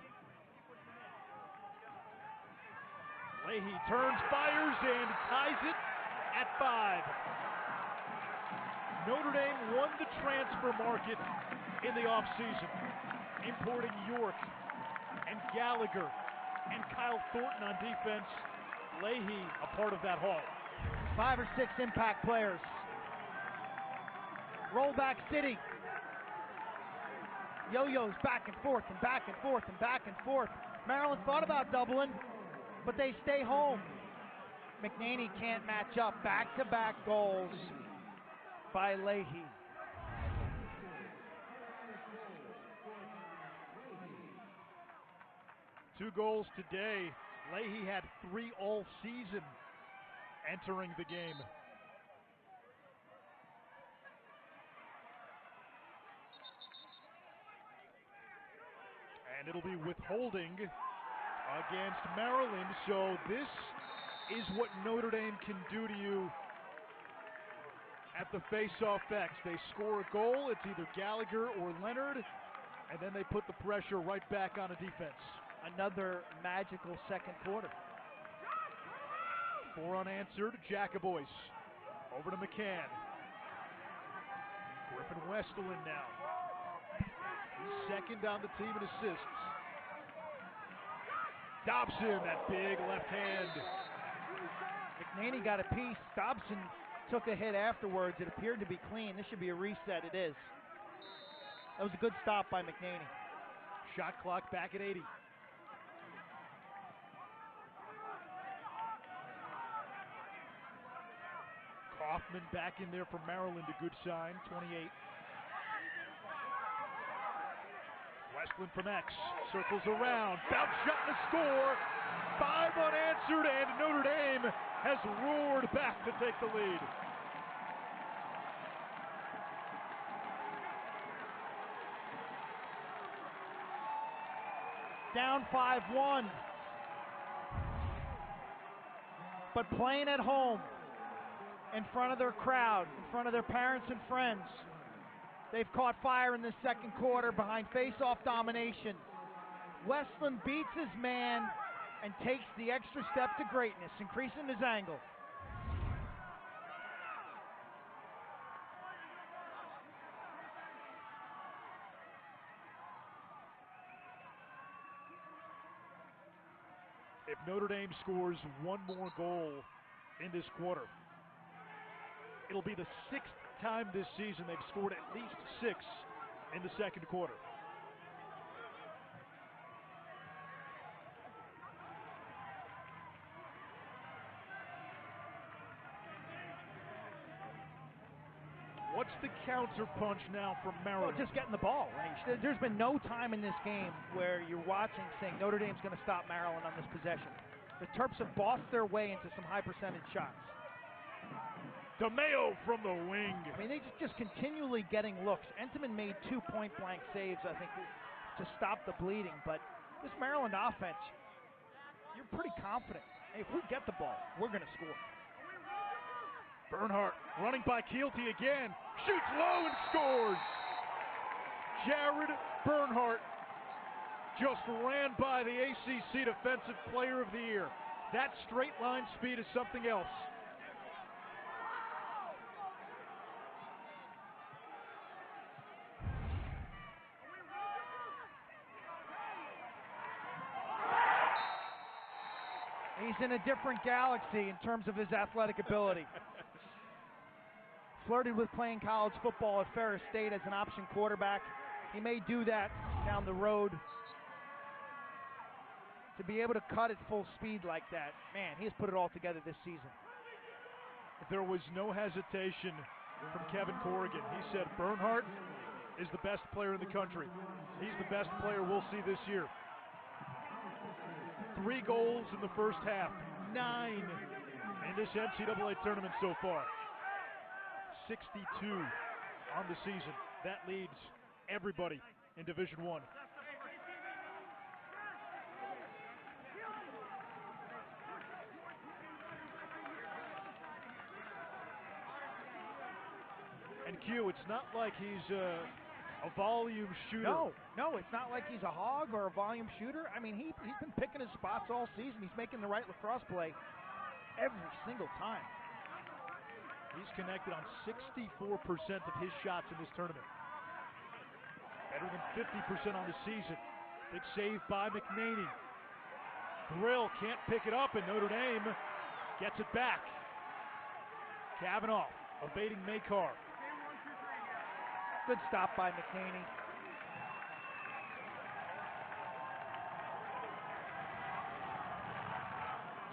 Leahy turns, fires, and ties it at 5. Notre Dame won the transfer market in the offseason, importing York and Gallagher and Kyle Thornton on defense. Leahy a part of that haul. 5 or 6 impact players. Rollback City. Yo-yos back and forth and back and forth and back and forth. Maryland thought about doubling, but they stay home. McNaney can't match up. Back-to-back goals by Leahy. Two goals today. Leahy had 3 all season entering the game. And it'll be withholding against Maryland. So this is what Notre Dame can do to you at the face-off X. They score a goal, it's either Gallagher or Leonard, and then they put the pressure right back on a defense. Another magical second quarter. 4 unanswered, Jacobois. Over to McCann. Griffin Westerlin now. He's second on the team in assists. Dobson, that big left hand. McNaney got a piece. Dobson took a hit afterwards. It appeared to be clean. This should be a reset. It is. That was a good stop by McNaney. Shot clock back at 80. Kaufman back in there for Maryland, a good sign, 28. Westland from X, circles around, bounce shot and a score. 5 unanswered, and Notre Dame has roared back to take the lead. Down 5-1. But playing at home, in front of their crowd, in front of their parents and friends. They've caught fire in the second quarter behind face-off domination. Westland beats his man and takes the extra step to greatness, increasing his angle. If Notre Dame scores one more goal in this quarter, it'll be the 6th time this season they've scored at least 6 in the second quarter. What's the counter punch now from Maryland? Well, just getting the ball. Right? There's been no time in this game where you're watching saying Notre Dame's going to stop Maryland on this possession. The Terps have bossed their way into some high percentage shots. DeMeo from the wing. I mean, they just continually getting looks. Entenmann made 2 point-blank saves, I think, to stop the bleeding. But this Maryland offense, you're pretty confident. Hey, if we get the ball, we're going to score. Bernhardt running by Keelty again. Shoots low and scores. Jared Bernhardt just ran by the ACC Defensive Player of the Year. That straight line speed is something else. He's in a different galaxy in terms of his athletic ability. Flirted with playing college football at Ferris State as an option quarterback. He may do that down the road. To be able to cut at full speed like that, man, he has put it all together this season. There was no hesitation from Kevin Corrigan. He said Bernhardt is the best player in the country. He's the best player we'll see this year. 3 goals in the first half, 9 in this NCAA tournament so far. 62 on the season. That leads everybody in Division I. And Q, it's not like he's a volume shooter. No, it's not like he's a hog or a volume shooter. I mean, he's been picking his spots all season. He's making the right lacrosse play every single time. He's connected on 64% of his shots in this tournament. Better than 50% on the season. Big save by McNaney. Brill can't pick it up, and Notre Dame gets it back. Kavanaugh evading Makar. Good stop by McNaney.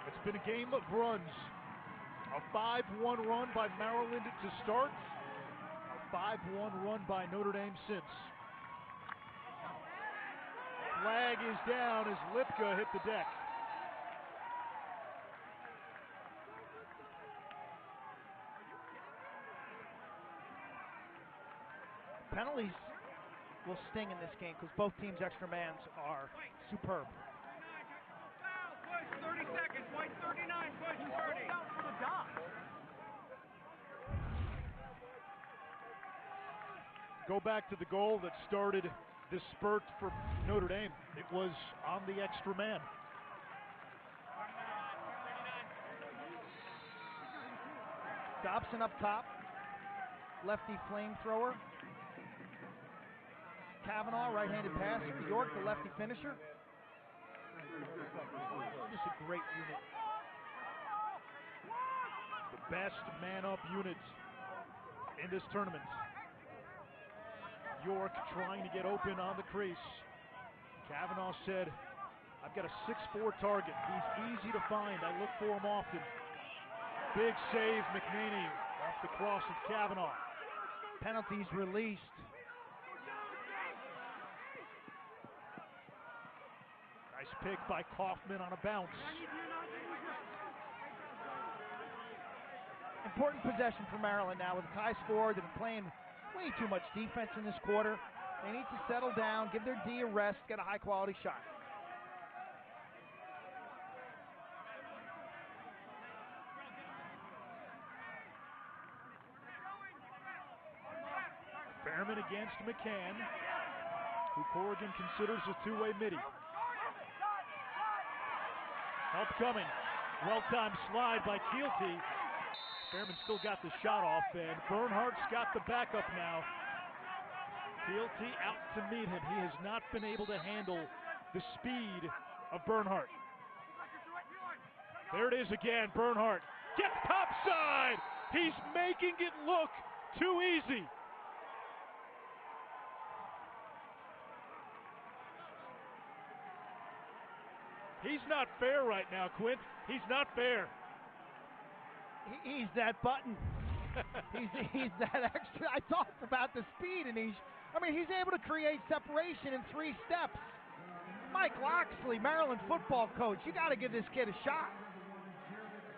It's been a game of runs. A 5-1 run by Maryland to start. A 5-1 run by Notre Dame since. Flag is down as Lipka hit the deck. Penalties will sting in this game because both teams' extra mans are superb. Push, 30 seconds. White 39, push 30. Out for the dot. Go back to the goal that started this spurt for Notre Dame. It was on the extra man. Dobson up top. Lefty flamethrower. Kavanaugh, right-handed passer. York, the lefty finisher. Just a great unit. The best man-up unit in this tournament. York trying to get open on the crease. Kavanaugh said, I've got a 6'4" target. He's easy to find. I look for him often. Big save, McNaney off the cross of Kavanaugh. Penalties released. Nice pick by Kaufman on a bounce. Important possession for Maryland now with a high score. They've been playing way too much defense in this quarter. They need to settle down, give their D a rest, get a high-quality shot. Fairman against McCann, who Corrigan considers a two-way midi. Help coming. Well-timed slide by Keelty. Fairman still got the shot off, and Bernhardt's got the backup now. Keelty out to meet him. He has not been able to handle the speed of Bernhardt. There it is again. Bernhardt gets topside. He's making it look too easy. He's not fair right now, Quint. He's not fair. He's that button. he's that extra. I talked about the speed, and he's able to create separation in 3 steps. Mike Loxley, Maryland football coach, you got to give this kid a shot.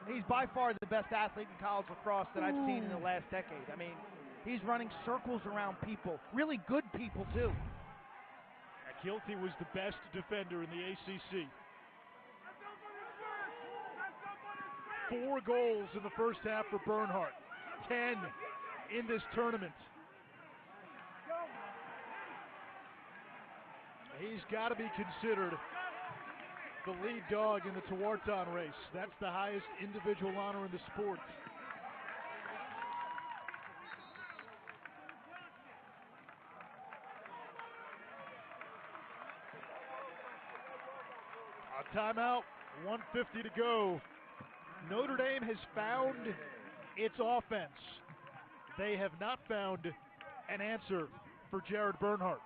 He's by far the best athlete in college lacrosse that I've seen in the last decade. I mean, he's running circles around people, really good people too. Keelty was the best defender in the ACC. 4 goals in the first half for Bernhardt. 10 in this tournament. He's got to be considered the lead dog in the Tewaaraton race. That's the highest individual honor in the sport. A timeout 1:50 to go. Notre Dame has found its offense. They have not found an answer for Jared Bernhardt.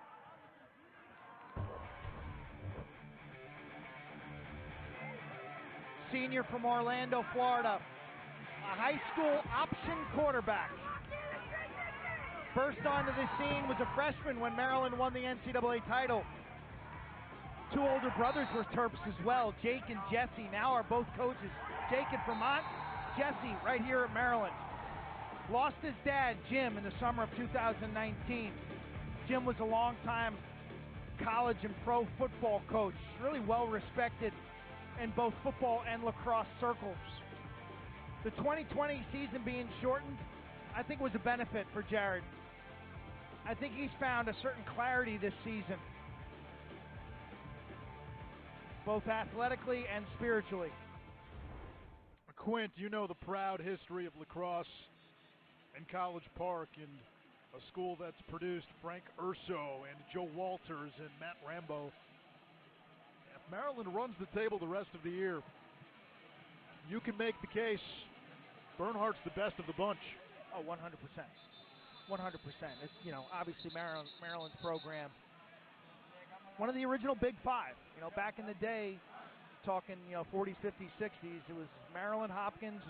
Senior from Orlando, Florida. A high school option quarterback. First onto the scene was a freshman when Maryland won the NCAA title. Two older brothers were Terps as well. Jake and Jesse now are both coaches. Jake at Vermont, Jesse right here at Maryland. Lost his dad, Jim, in the summer of 2019. Jim was a long-time college and pro football coach, really well respected in both football and lacrosse circles. The 2020 season being shortened, I think was a benefit for Jared. I think he's found a certain clarity this season, both athletically and spiritually. Quint, you know the proud history of lacrosse in College Park, and a school that's produced Frank Urso and Joe Walters and Matt Rambo. If Maryland runs the table the rest of the year, you can make the case Bernhardt's the best of the bunch. Oh, 100%. 100%. It's, obviously Maryland's program, one of the original Big Five. Back in the day, talking, 40s, 50s, 60s, it was Maryland, Hopkins,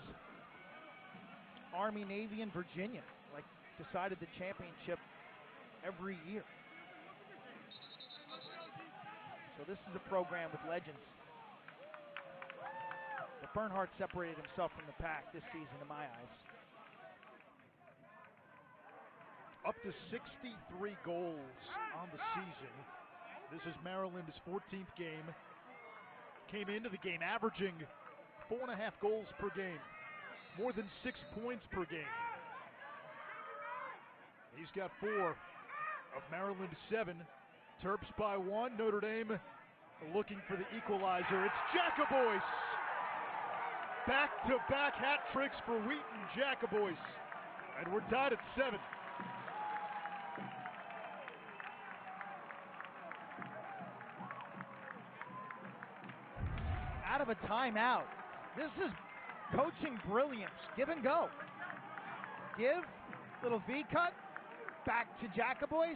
Army, Navy, and Virginia, decided the championship every year. So this is a program with legends. But Bernhardt separated himself from the pack this season in my eyes. Up to 63 goals on the season. This is Maryland's 14th game. Came into the game averaging 4.5 goals per game. More than 6 points per game. He's got 4 of Maryland's 7. Terps by 1. Notre Dame looking for the equalizer. It's Jacobois. Back-to-back hat tricks for Wheaton Jacobois. And we're tied at 7. Out of a timeout. This is coaching brilliance. Give and go. Give, little V-cut, back to Jacobois,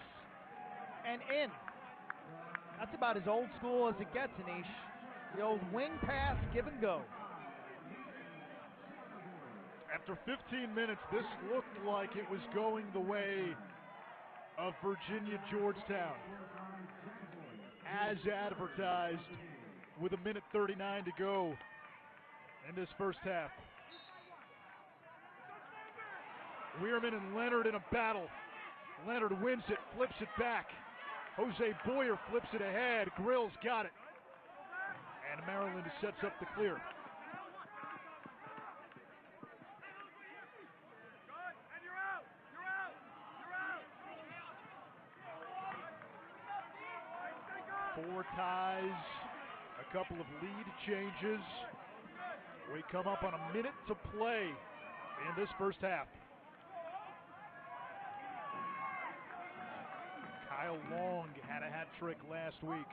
and in. That's about as old school as it gets, Anish. The old wing pass, give and go. After 15 minutes, this looked like it was going the way of Virginia Georgetown. As advertised, with 1:39 to go in this first half. Weirman and Leonard in a battle. Leonard wins it, flips it back. Jose Boyer flips it ahead. Grill's got it. And Maryland sets up the clear. Four ties, a couple of lead changes. We come up on a minute to play in this first half. Kyle Long had a hat trick last week.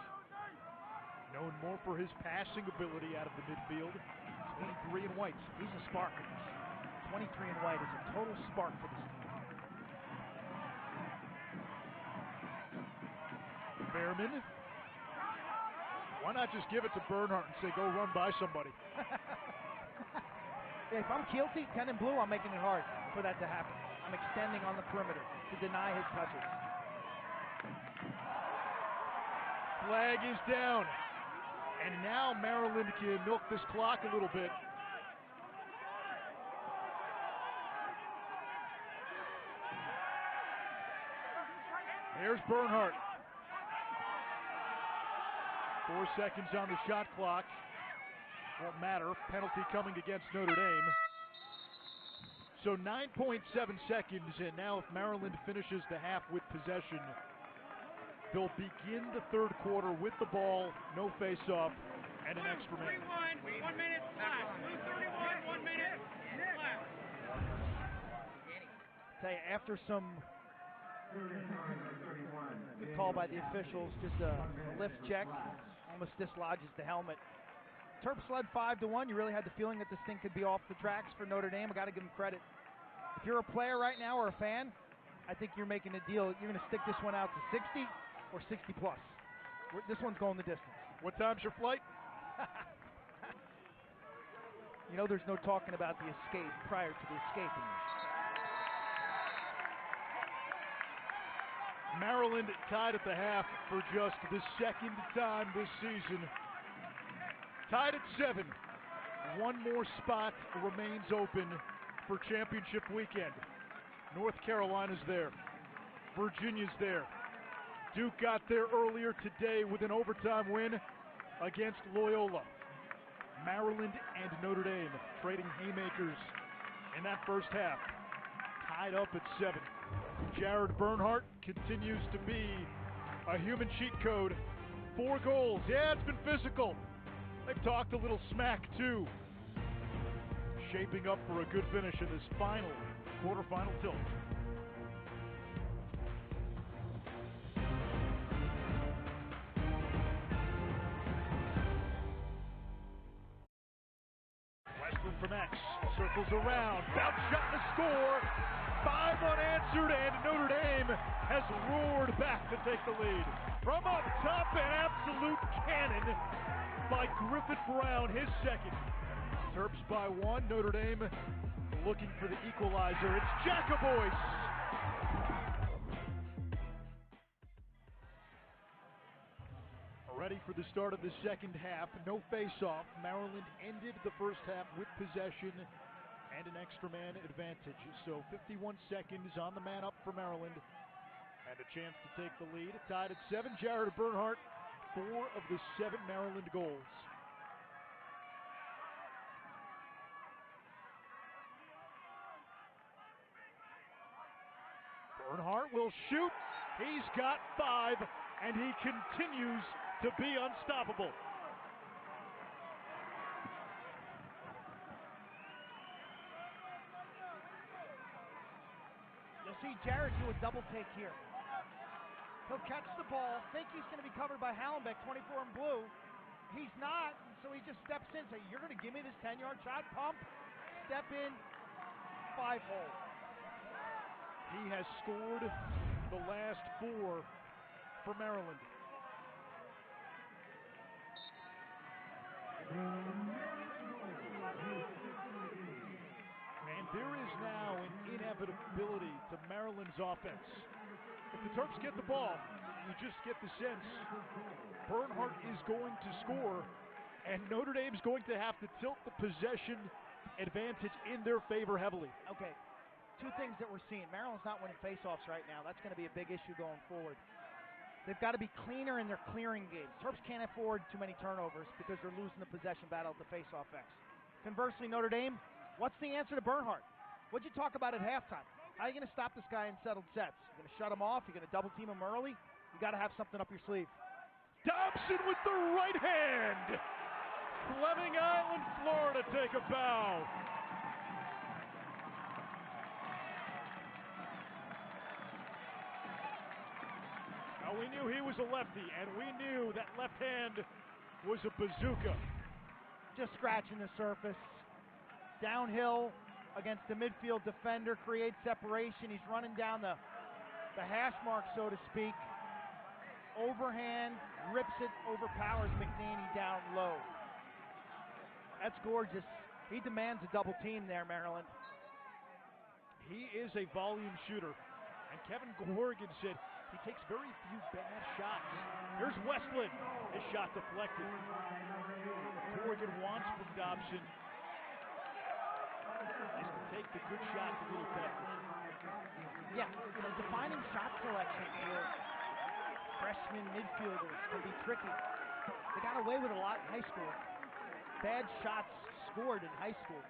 Known more for his passing ability out of the midfield. 23 in white. He's a spark. 23 in white is a total spark for this team. Behrman. Why not just give it to Bernhardt and say, go run by somebody? If I'm Keelty, 10 and blue, I'm making it hard for that to happen. I'm extending on the perimeter to deny his touches. Flag is down. And now Maryland can milk this clock a little bit. Here's Bernhardt. 4 seconds on the shot clock. Won't matter. Penalty coming against Notre Dame. So 9.7 seconds, and now if Maryland finishes the half with possession, they'll begin the third quarter with the ball, no face-off, and an extra man. 1 minute left. 31, 1 minute left. Tell you, after some good call by the officials, just a lift check, almost dislodges the helmet. Terps led 5-1. You really had the feeling that this thing could be off the tracks for Notre Dame. I got to give them credit. If you're a player right now or a fan, I think you're making a deal. You're going to stick this one out to 60 or 60 plus. This one's going the distance. What time's your flight? You know, there's no talking about the escape prior to the escaping. Maryland tied at the half for just the second time this season. Tied at 7. One more spot remains open for championship weekend. North Carolina's there. Virginia's there. Duke got there earlier today with an overtime win against Loyola. Maryland and Notre Dame trading haymakers in that first half. Tied up at 7. Jared Bernhardt continues to be a human cheat code. 4 goals. Yeah, it's been physical. They've talked a little smack too. Shaping up for a good finish in this final quarterfinal tilt. Westland from X, circles around, bounce shot to score, 5 unanswered, and Notre Dame has roared back to take the lead. From up top, an absolute cannon by Griffin Brown, his second. Terps by 1, Notre Dame looking for the equalizer. It's Jacobois. Ready for the start of the second half. No face-off. Maryland ended the first half with possession and an extra man advantage. So 51 seconds on the man up for Maryland and a chance to take the lead. Tied at 7. Jared Bernhardt, 4 of the 7 Maryland goals. Bernhardt will shoot. He's got 5, and he continues to be unstoppable. You'll see Jared do a double take here. He'll catch the ball, think he's going to be covered by Hallenbeck, 24 in blue. He's not, so he just steps in, say, you're going to give me this 10-yard shot, pump, step in, 5-hole. He has scored the last 4 for Maryland. And there is now an inevitability to Maryland's offense. If the Terps get the ball, you just get the sense Bernhardt is going to score, and Notre Dame's going to have to tilt the possession advantage in their favor heavily. Okay, 2 things that we're seeing. Maryland's not winning faceoffs right now. That's going to be a big issue going forward. They've got to be cleaner in their clearing game. Terps can't afford too many turnovers because they're losing the possession battle at the faceoff X. Conversely, Notre Dame, what's the answer to Bernhardt? What'd you talk about at halftime? How are you going to stop this guy in settled sets? You're going to shut him off? You're going to double team him early? You got to have something up your sleeve. Dobson with the right hand. Fleming Island, Florida take a bow. Now we knew he was a lefty, and we knew that left hand was a bazooka. Just scratching the surface. Downhill against the midfield defender, creates separation. He's running down the hash mark, so to speak. Overhand, rips it, overpowers McNaney down low. That's gorgeous. He demands a double team there, Maryland. He is a volume shooter, and Kevin Gorgan said he takes very few bad shots. Here's Westland. His shot deflected. Gorgan wants from Dobson is to take the good shots a little better. Yeah, defining shot selection for freshman midfielders can be tricky. They got away with it a lot in high school. Bad shots scored in high school.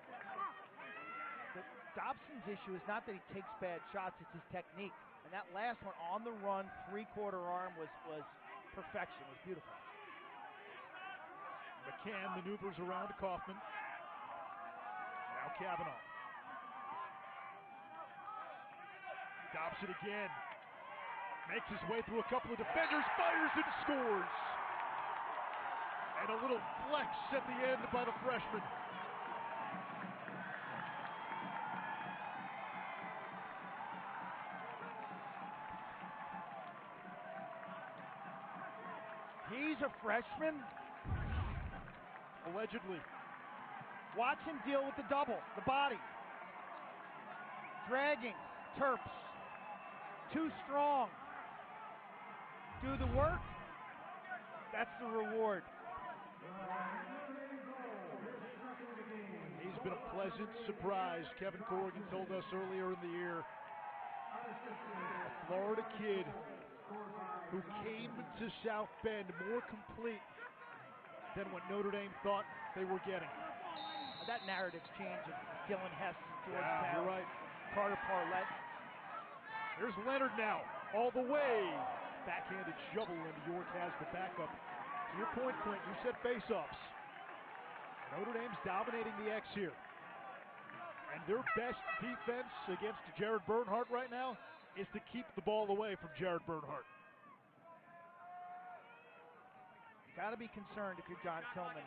But Dobson's issue is not that he takes bad shots, it's his technique. And that last one on the run, 3/4 arm was perfection, was beautiful. McCann maneuvers around Kaufman. Now Kavanaugh. Dobson again. Makes his way through a couple of defenders, fires and scores. And a little flex at the end by the freshman. He's a freshman? Allegedly. Watch him deal with the double, the body. Dragging, Terps. Too strong. Do the work, that's the reward. He's been a pleasant surprise. Kevin Corrigan told us earlier in the year, a Florida kid who came to South Bend more complete than what Notre Dame thought they were getting. That narrative's changing. Dylan Hess, Georgetown. Yeah, you're right. Carter Parlett. There's Leonard now, all the way. Backhanded shovel, and York has the backup. To your point, Clint, you said face-offs. Notre Dame's dominating the X here. And their best defense against Jared Bernhardt right now is to keep the ball away from Jared Bernhardt. Got to be concerned if you're John Tillman,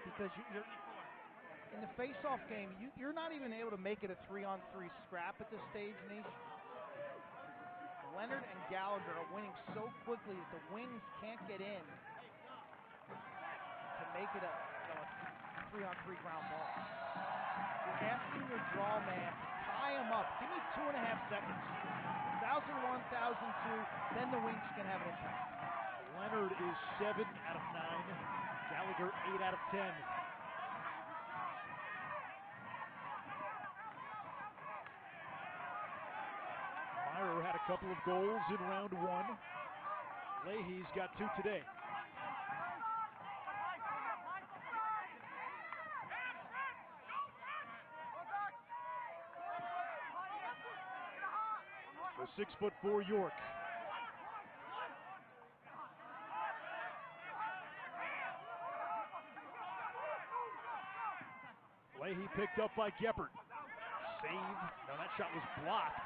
because you're in the face-off game. You're not even able to make it a 3-on-3 scrap at this stage, Nish. Leonard and Gallagher are winning so quickly that the wings can't get in to make it a 3-on-3 ground ball. You're asking your draw man to tie him up. Give me 2.5 seconds. 1,001, 1,002, then the wings can have an impact. Leonard is 7 out of 9. Gallagher 8 out of 10. Meyer had a couple of goals in round 1. Leahy's got 2 today. The 6'4" York. Leahy picked up by Geppert. Save. Now that shot was blocked.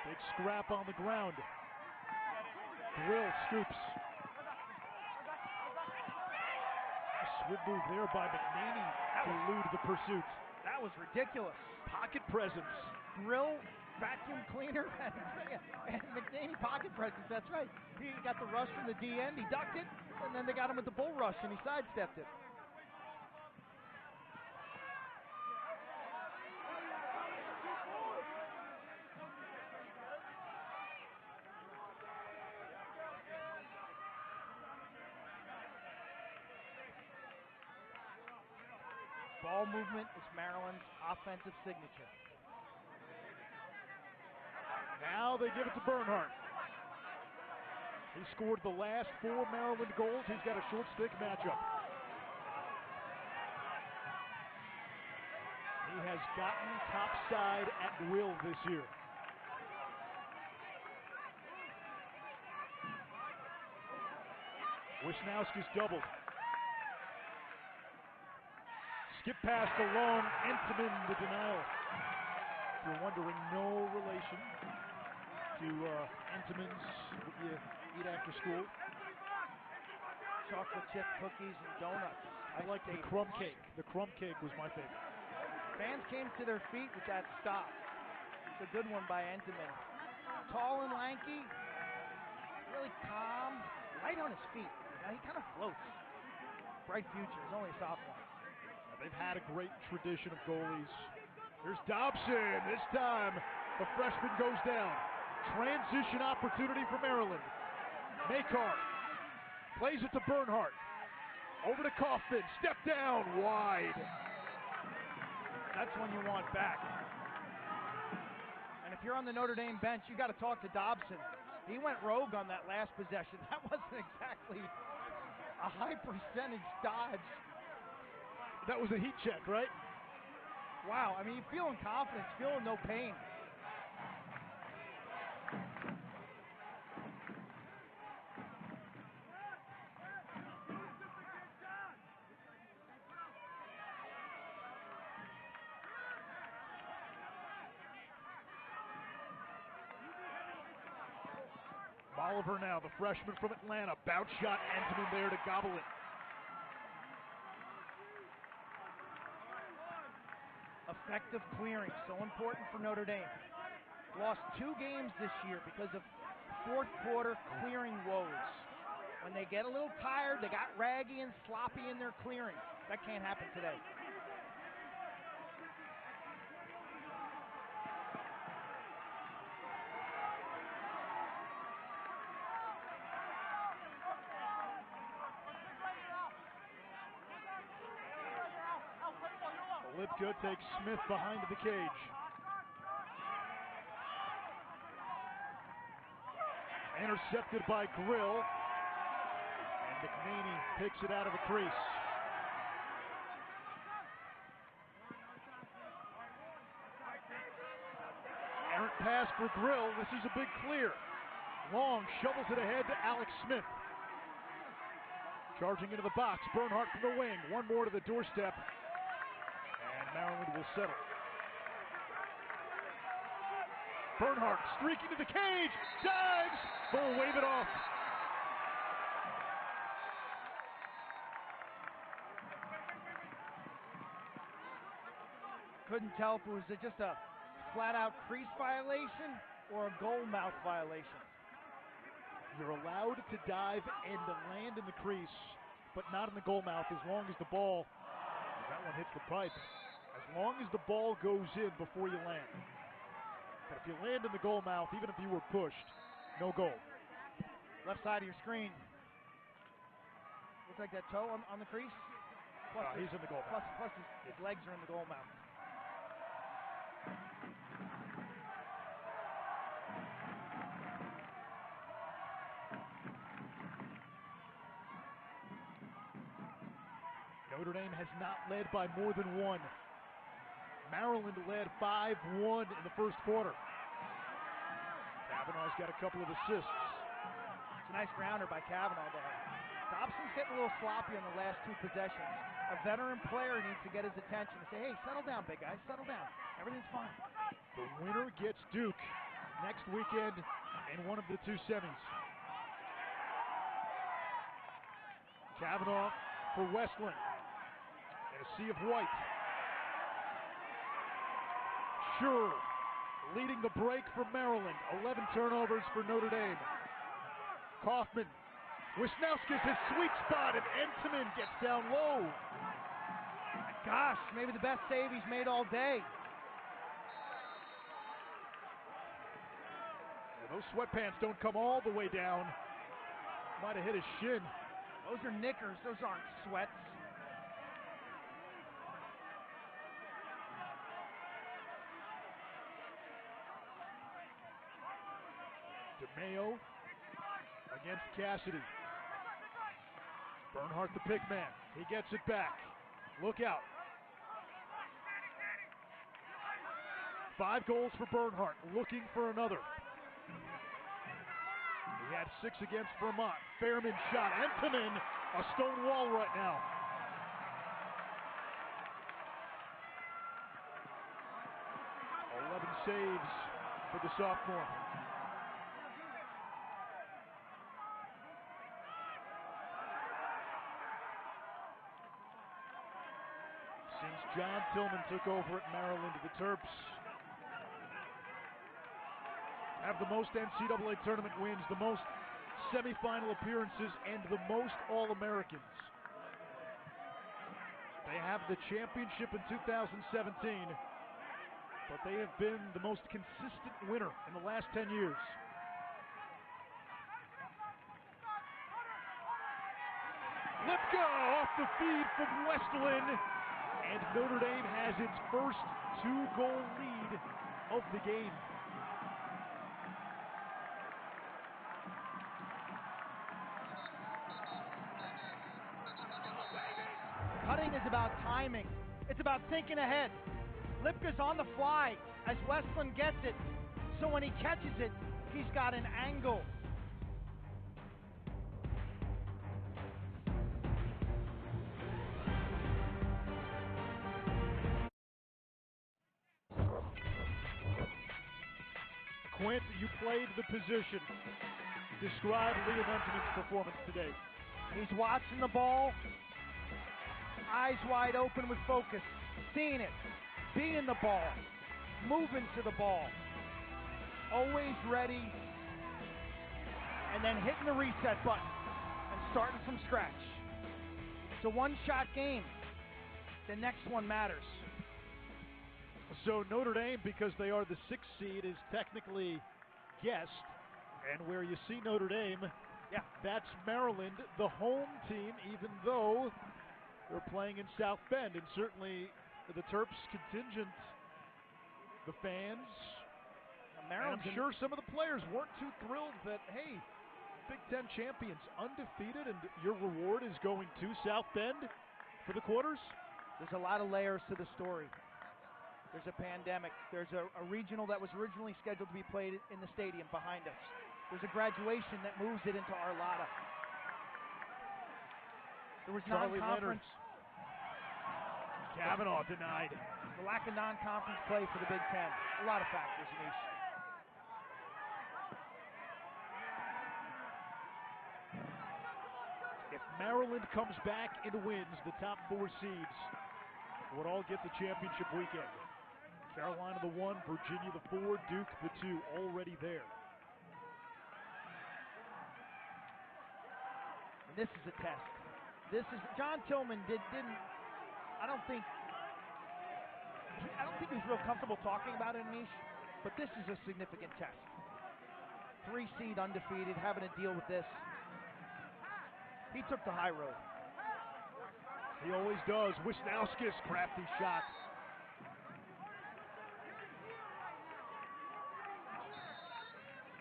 Big scrap on the ground. Grill scoops. Swift move there by McNaney to elude the pursuit. That was ridiculous. Pocket presence. Grill, vacuum cleaner, and McNaney pocket presence. That's right. He got the rush from the D end. He ducked it, and then they got him with the bull rush, and he sidestepped it. Ball movement is Maryland's offensive signature. Now they give it to Bernhardt. He scored the last 4 Maryland goals. He's got a short stick matchup. He has gotten topside at will this year. Wisnowski's doubled. Skip past alone, Entenmann the denial. If you're wondering, no relation to Entenmann's, what you eat after school. Chocolate chip cookies and donuts. I like the crumb cake. The crumb cake was my favorite. Fans came to their feet with that stop. It's a good one by Entenmann. Tall and lanky, really calm, light on his feet. Now he kind of floats. Bright future. He's only a sophomore. They've had a great tradition of goalies. Here's Dobson. This time, the freshman goes down. Transition opportunity for Maryland. Makar plays it to Bernhardt. Over to Kaufman. Step down. Wide. That's one you want back. And if you're on the Notre Dame bench, you got to talk to Dobson. He went rogue on that last possession. That wasn't exactly a high percentage dodge. That was a heat check, right? Wow, I mean, you're feeling confidence, feeling no pain. Oliver now, the freshman from Atlanta. Bounce shot, Entenmann there to gobble it. Effective clearing, so important for Notre Dame. Lost 2 games this year because of fourth quarter clearing woes. When they get a little tired, they got raggy and sloppy in their clearing. That can't happen today. Lipka takes Smith behind the cage. Intercepted by Grill. And McNaney picks it out of the crease. Errant pass for Grill. This is a big clear. Long shovels it ahead to Alex Smith. Charging into the box. Bernhardt from the wing. One more to the doorstep. And Maryland will settle. Bernhardt streaking to the cage. Dives. Bull wave it off. Couldn't tell if it was just a flat-out crease violation or a goal mouth violation. You're allowed to dive and to land in the crease, but not in the goal mouth as long as the ball, that one hits the pipe, as long as the ball goes in before you land. But if you land in the goal mouth, even if you were pushed, no goal. Left side of your screen. Looks like that toe on the crease. Plus He's in the goal mouth. Plus his legs are in the goal mouth. Notre Dame has not led by more than one. Maryland led 5-1 in the first quarter. Kavanaugh's got a couple of assists. It's a nice grounder by Kavanaugh there. Dobson's getting a little sloppy on the last 2 possessions. A veteran player needs to get his attention and say, hey, settle down, big guy, settle down. Everything's fine. The winner gets Duke next weekend in one of the 2 semis. Kavanaugh for Westland. A sea of white. Sure, leading the break for Maryland. 11 turnovers for Notre Dame. Kaufman. Wisnauskas his sweet spot, and Entenmann gets down low. Gosh, maybe the best save he's made all day. Yeah, those sweatpants don't come all the way down. Might have hit his shin. Those are knickers. Those aren't sweats. DeMayo against Cassidy. Bernhardt the pick man. He gets it back. Look out. 5 goals for Bernhardt. Looking for another. He had 6 against Vermont. Fairman shot. Entenmann, a stone wall right now. Saves for the sophomore. Since John Tillman took over at Maryland, the Terps have the most NCAA tournament wins, the most semifinal appearances, and the most All-Americans. They have the championship in 2017. But they have been the most consistent winner in the last 10 years. Lipka off the feed from Westland. And Notre Dame has its first 2-goal lead of the game. Cutting is about timing. It's about thinking ahead. Lipka's on the fly as Westland gets it, so when he catches it, he's got an angle. Quint, you played the position. Describe Liam Entenmann's performance today. He's watching the ball, eyes wide open with focus, seeing it, being the ball, moving to the ball, always ready, and then hitting the reset button and starting from scratch. It's a one-shot game. The next one matters. So Notre Dame, because they are the 6th seed, is technically guest. And where you see Notre Dame, yeah, that's Maryland, the home team, even though they're playing in South Bend. And certainly the Terps contingent, the fans, and I'm sure some of the players weren't too thrilled that, hey, Big Ten champions, undefeated, and your reward is going to South Bend for the quarters? There's a lot of layers to the story. There's a pandemic. There's a regional that was originally scheduled to be played in the stadium behind us. There's a graduation that moves it into Arlotta. There was non-conference. Kavanaugh denied. The lack of non-conference play for the Big Ten. A lot of factors, Anish. If Maryland comes back and wins, the top 4 seeds would all get the championship weekend. Carolina the 1, Virginia the 4, Duke the 2, already there. And this is a test. John Tillman didn't. I don't think he was real comfortable talking about it, Anish, but this is a significant test. 3 seed undefeated, having to deal with this. He took the high road. He always does. Wisnauskas, crafty shot.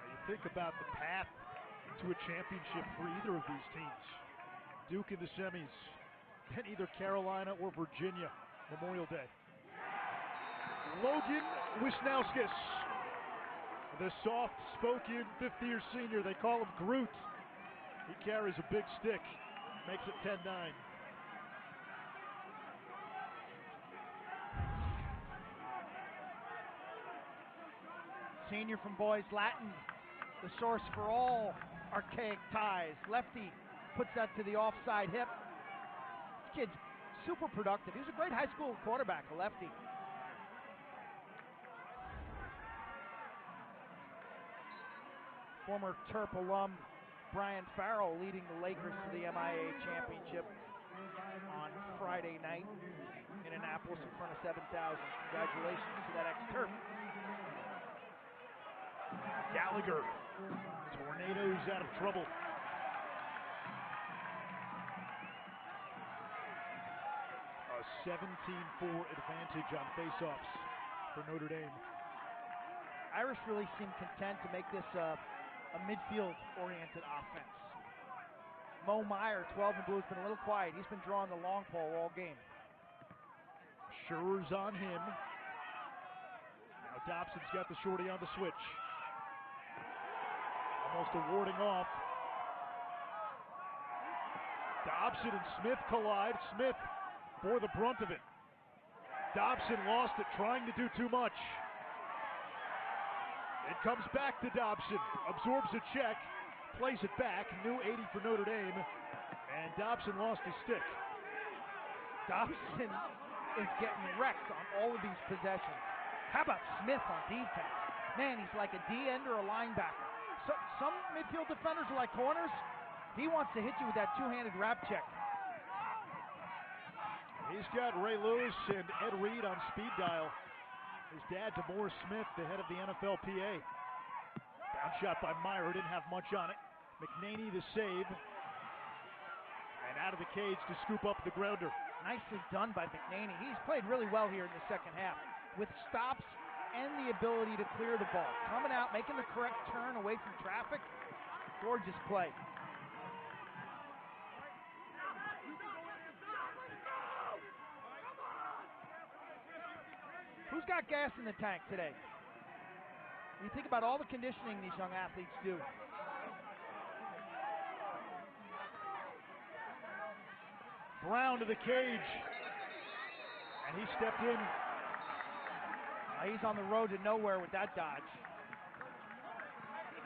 Now you think about the path to a championship for either of these teams. Duke in the semis, then either Carolina or Virginia, Memorial Day. Logan Wisnauskas, the soft-spoken fifth-year senior. They call him Groot. He carries a big stick, makes it 10-9. Senior from boys Latin, the source for all archaic ties. Lefty puts that to the offside hip. This kid's super productive. He was a great high school quarterback, a lefty. Former Terp alum Brian Farrell leading the Lakers to the MIA championship on Friday night in Annapolis in front of 7,000. Congratulations to that ex-Terp. Gallagher, Tornadoes out of trouble. A 17-4 advantage on faceoffs for Notre Dame. Irish really seem content to make this a midfield-oriented offense. Mo Meyer, 12 and blue, has been a little quiet. He's been drawing the long pole all game. Schur's on him. Now Dobson's got the shorty on the switch. Almost a warding off. Dobson and Smith collide. Smith bore the brunt of it. Dobson lost it, trying to do too much. It comes back to Dobson, absorbs a check, plays it back, new 80 for Notre Dame, and Dobson lost his stick. Dobson is getting wrecked on all of these possessions. How about Smith on defense? Man, he's like a D-end or a linebacker. So, some midfield defenders are like corners. He wants to hit you with that two-handed wrap check. He's got Ray Lewis and Ed Reed on speed dial. His dad, DeMore Smith, the head of the NFLPA. Bounce shot by Meyer, didn't have much on it. McNaney the save. And out of the cage to scoop up the grounder. Nicely done by McNaney. He's played really well here in the second half with stops and the ability to clear the ball. Coming out, making the correct turn away from traffic. Gorgeous play. Who's got gas in the tank today? You think about all the conditioning these young athletes do. Brown to the cage. And he stepped in. He's on the road to nowhere with that dodge.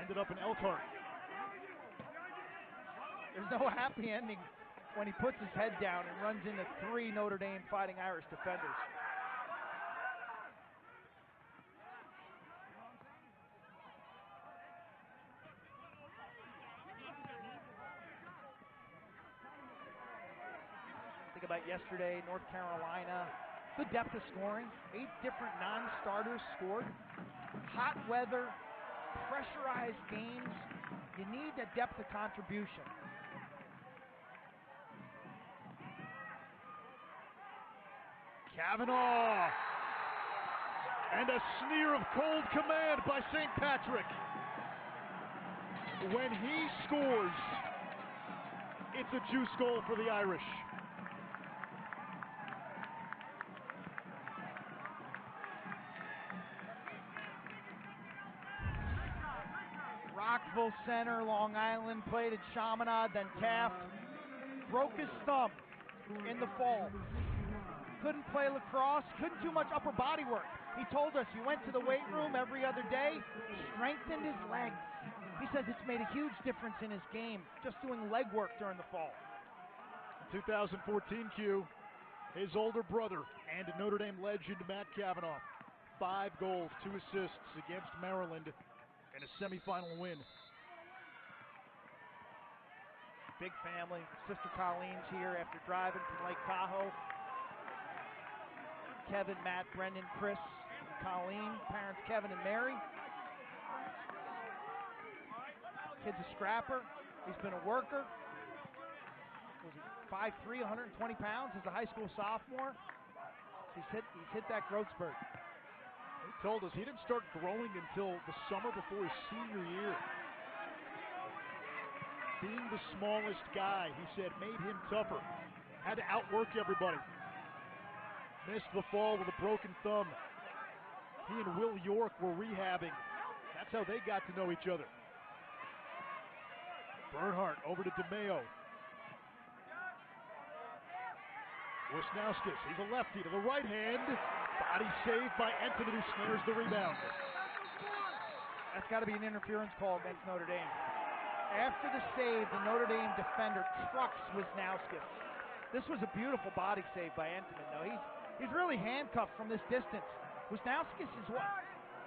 Ended up in Elkhart. There's no happy ending when he puts his head down and runs into 3 Notre Dame Fighting Irish defenders. Think about yesterday, North Carolina. Good depth of scoring. 8 different non-starters scored. Hot weather, pressurized games. You need that depth of contribution. Kavanaugh. And a sneer of cold command by St. Patrick. When he scores, it's a juice goal for the Irish. Rockville Center, Long Island, played at Chaminade, then Taft. Broke his thumb in the fall. Couldn't play lacrosse, couldn't do much upper body work. He told us he went to the weight room every other day, strengthened his legs. He says it's made a huge difference in his game, just doing leg work during the fall. 2014 Q, his older brother and Notre Dame legend Matt Kavanaugh. 5 goals, 2 assists against Maryland in a semifinal win. Big family. Sister Colleen's here after driving from Lake Tahoe. Kevin, Matt, Brendan, Chris, and Colleen. Parents Kevin and Mary. Kid's a scrapper. He's been a worker. Was he 5'3", 120 pounds as a high school sophomore? He's hit that growth spurt. He told us he didn't start growing until the summer before his senior year. Being the smallest guy, he said, made him tougher. Had to outwork everybody. Missed the fall with a broken thumb. He and Will York were rehabbing. That's how they got to know each other. Bernhardt over to DeMeo. Wisnauskas, he's a lefty to the right hand. Body saved by Entenmann, who snares the rebound. That's got to be an interference call against Notre Dame. After the save, the Notre Dame defender trucks Wisnauskas. This was a beautiful body save by Entenmann, though. He's really handcuffed from this distance. Wisnauskas is what?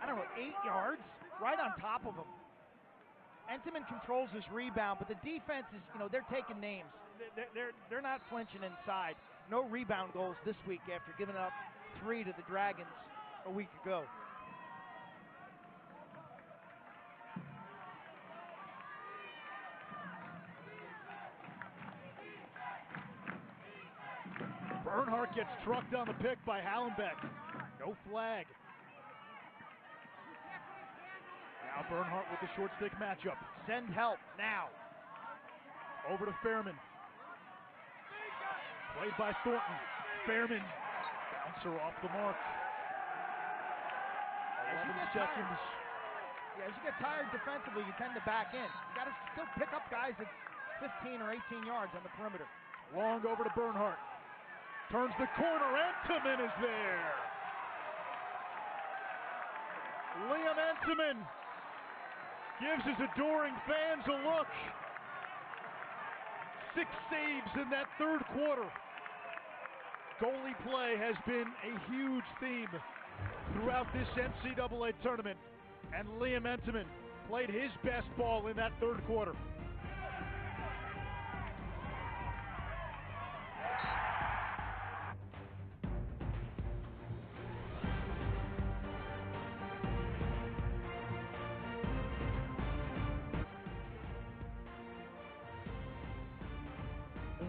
I don't know, 8 yards? Right on top of him. Entenmann controls his rebound, but the defense is, they're taking names. They're not flinching inside. No rebound goals this week after giving up 3 to the Dragons a week ago. Bernhardt gets trucked on the pick by Hallenbeck. No flag. Now Bernhardt with the short stick matchup. Send help now. Over to Fairman. Played by Thornton. Fairman. Bouncer off the mark. 11 seconds. Yeah, as you get tired defensively, you tend to back in. You got to still pick up guys at 15 or 18 yards on the perimeter. Long over to Bernhardt. Turns the corner. Entenmann is there. Liam Entenmann gives his adoring fans a look. 6 saves in that third quarter. Goalie play has been a huge theme throughout this NCAA tournament, and Liam Entenmann played his best ball in that third quarter.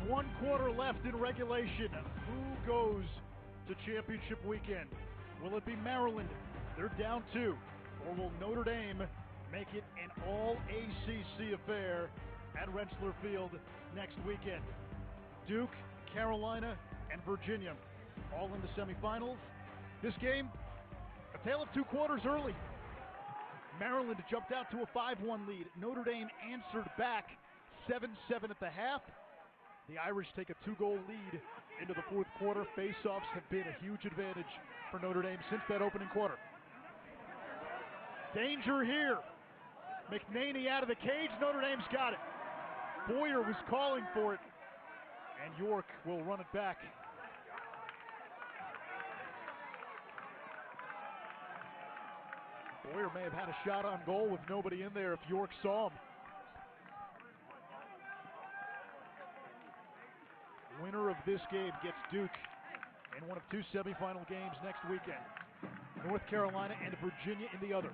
One quarter left in regulation. Who goes to championship weekend? Will it be Maryland? They're down 2. Or will Notre Dame make it an all-ACC affair at Rensselaer Field next weekend? Duke, Carolina, and Virginia all in the semifinals. This game, a tale of 2 quarters early. Maryland jumped out to a 5-1 lead. Notre Dame answered back 7-7 at the half. The Irish take a 2-goal lead into the fourth quarter. Face-offs have been a huge advantage for Notre Dame since that opening quarter. Danger here. McNaney out of the cage. Notre Dame's got it. Boyer was calling for it, and York will run it back. Boyer may have had a shot on goal with nobody in there if York saw him. Winner of this game gets Duke in one of two semifinal games next weekend. North Carolina and Virginia in the other.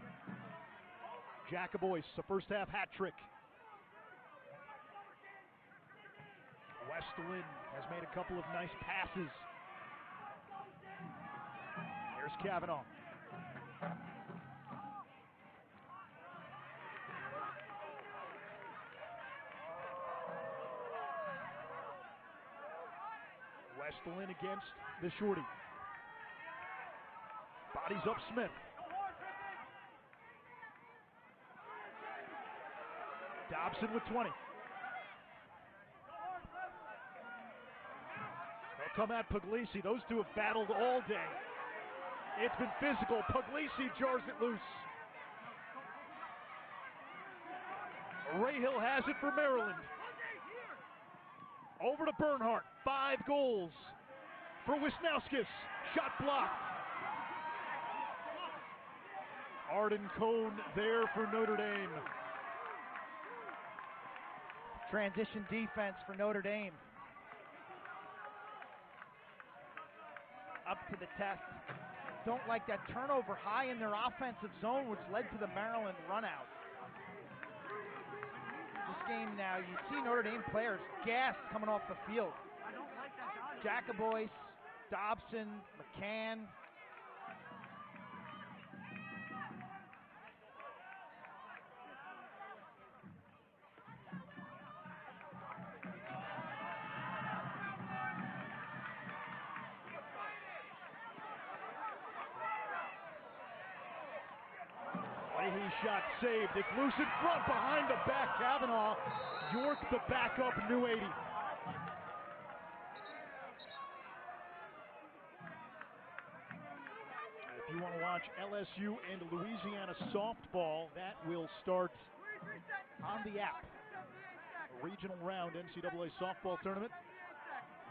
Jacoboyce, a first half hat trick. Westlin has made a couple of nice passes. Here's Kavanaugh. Westlin against the shorty. Bodies up Smith. Dobson with 20. They'll come at Puglisi. Those two have battled all day. It's been physical. Puglisi jars it loose. Rahill has it for Maryland. Over to Bernhardt. 5 goals for Wisnauskas. Shot blocked. Arden Cohn there for Notre Dame. Transition defense for Notre Dame. Up to the test. Don't like that turnover high in their offensive zone, which led to the Maryland runout. This game now, you see Notre Dame players gassed coming off the field. Jacoboyce, Dobson, McCann. Leahy shot saved. It's loose in front, behind the back. Kavanaugh. York the backup, new 80. If you want to watch LSU and Louisiana softball, that will start on the app. A regional round NCAA softball tournament.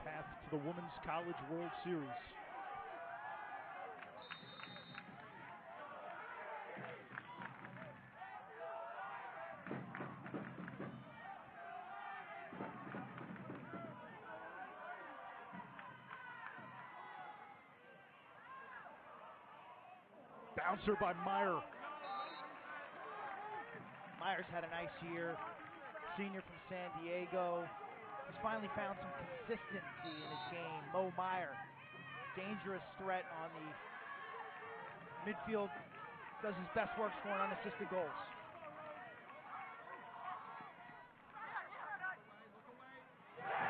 Path to the Women's College World Series. Bouncer by Meyer. Meyer's had a nice year. Senior from San Diego. He's finally found some consistency in his game. Mo Meyer, dangerous threat on the midfield. Does his best work scoring unassisted goals.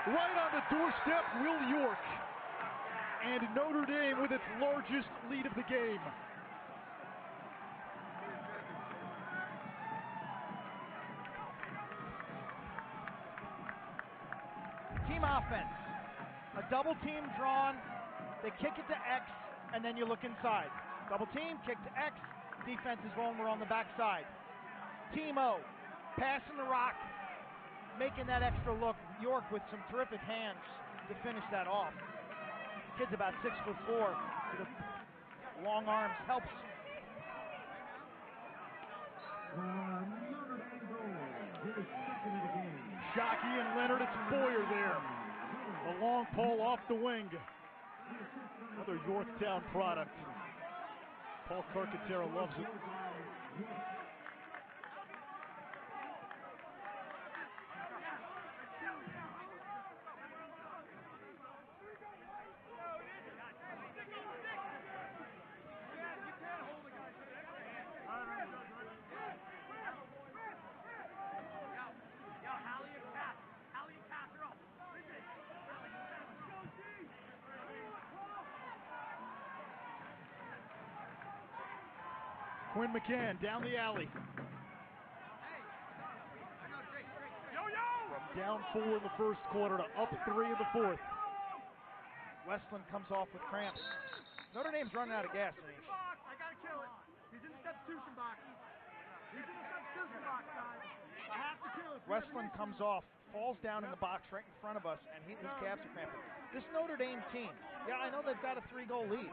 Right on the doorstep, Will York. And Notre Dame with its largest lead of the game. Team offense. A double team drawn, they kick it to X, and then you look inside. Double team, kick to X, defense is vulnerable on the backside. Team O, passing the rock, making that extra look. York with some terrific hands to finish that off. Kid's about 6'4", with long arms, helps. Shockey and Leonard, it's Boyer there. The long pole off the wing. Another Yorktown product. Paul Carcaterra loves it. Quinn McCann down the alley. From down 4 in the first quarter to up 3 in the fourth. Westlin comes off with cramps. Notre Dame's running out of gas. I gotta kill it. He's in the substitution box. Westland comes off, falls down in the box right in front of us, and his calves are cramping. This Notre Dame team, yeah, I know they've got a 3-goal lead.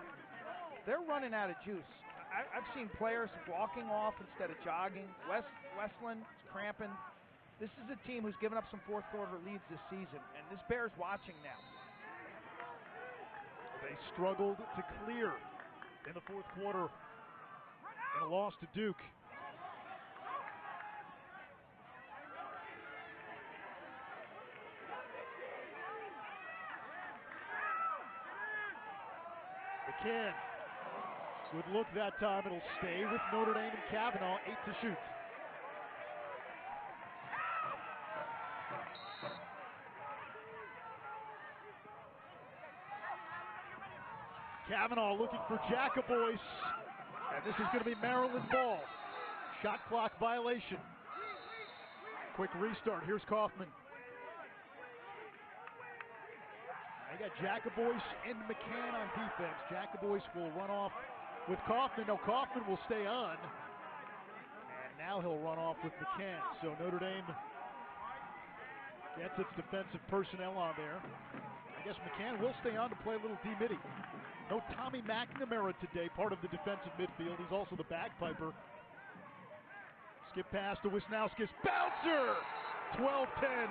They're running out of juice. I've seen players walking off instead of jogging. Westland is cramping. This is a team who's given up some fourth-quarter leads this season, and this bears watching now. They struggled to clear in the fourth quarter in a loss to Duke. McCann, good look that time. It'll stay with Notre Dame and Kavanaugh, 8 to shoot. Kavanaugh looking for Jackaboys, and this is going to be Maryland ball. Shot clock violation. Quick restart. Here's Kaufman. I got Jackaboys and McCann on defense. Jackaboys will run off with Kaufman. No, Kaufman will stay on. And now he'll run off with McCann. So Notre Dame gets its defensive personnel on there. I guess McCann will stay on to play a little D-Mitty. No Tommy McNamara today, part of the defensive midfield. He's also the bagpiper. Skip pass to Wisnauskas. Bouncer! 12-10.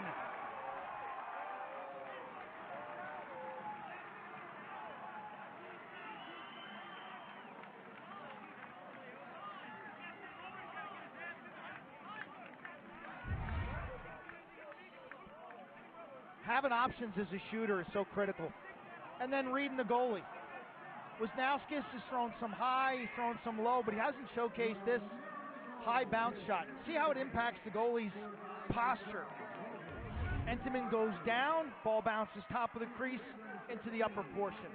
Having options as a shooter is so critical. And then reading the goalie. Wisnauskas has thrown some high, he's thrown some low, but he hasn't showcased this high bounce shot. See how it impacts the goalie's posture. Entenmann goes down, ball bounces top of the crease into the upper portion.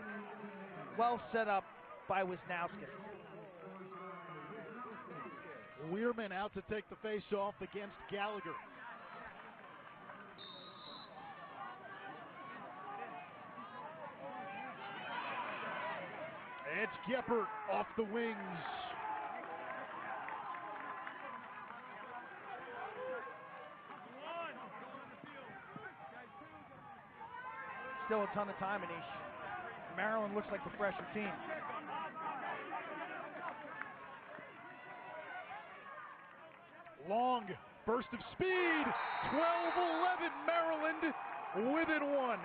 Well set up by Wisnauskas. Weirman out to take the face-off against Gallagher. It's Geppert off the wings. Still a ton of time, Anish. Maryland looks like the fresher team. Long burst of speed. 12-11 Maryland within one.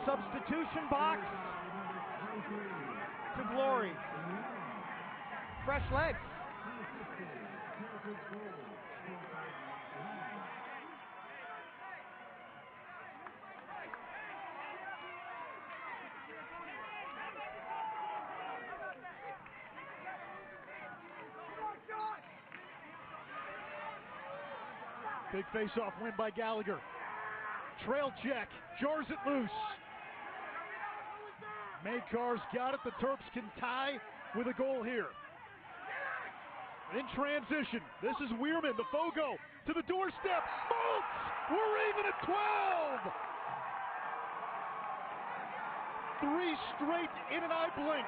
Substitution box to glory. Fresh legs. Big face-off win by Gallagher. Trail check, jars it loose. Maykar's got it. The Terps can tie with a goal here. In transition, this is Weirman, the Fogo, to the doorstep. Maltz! We're even at 12! 3 straight in an eye blink.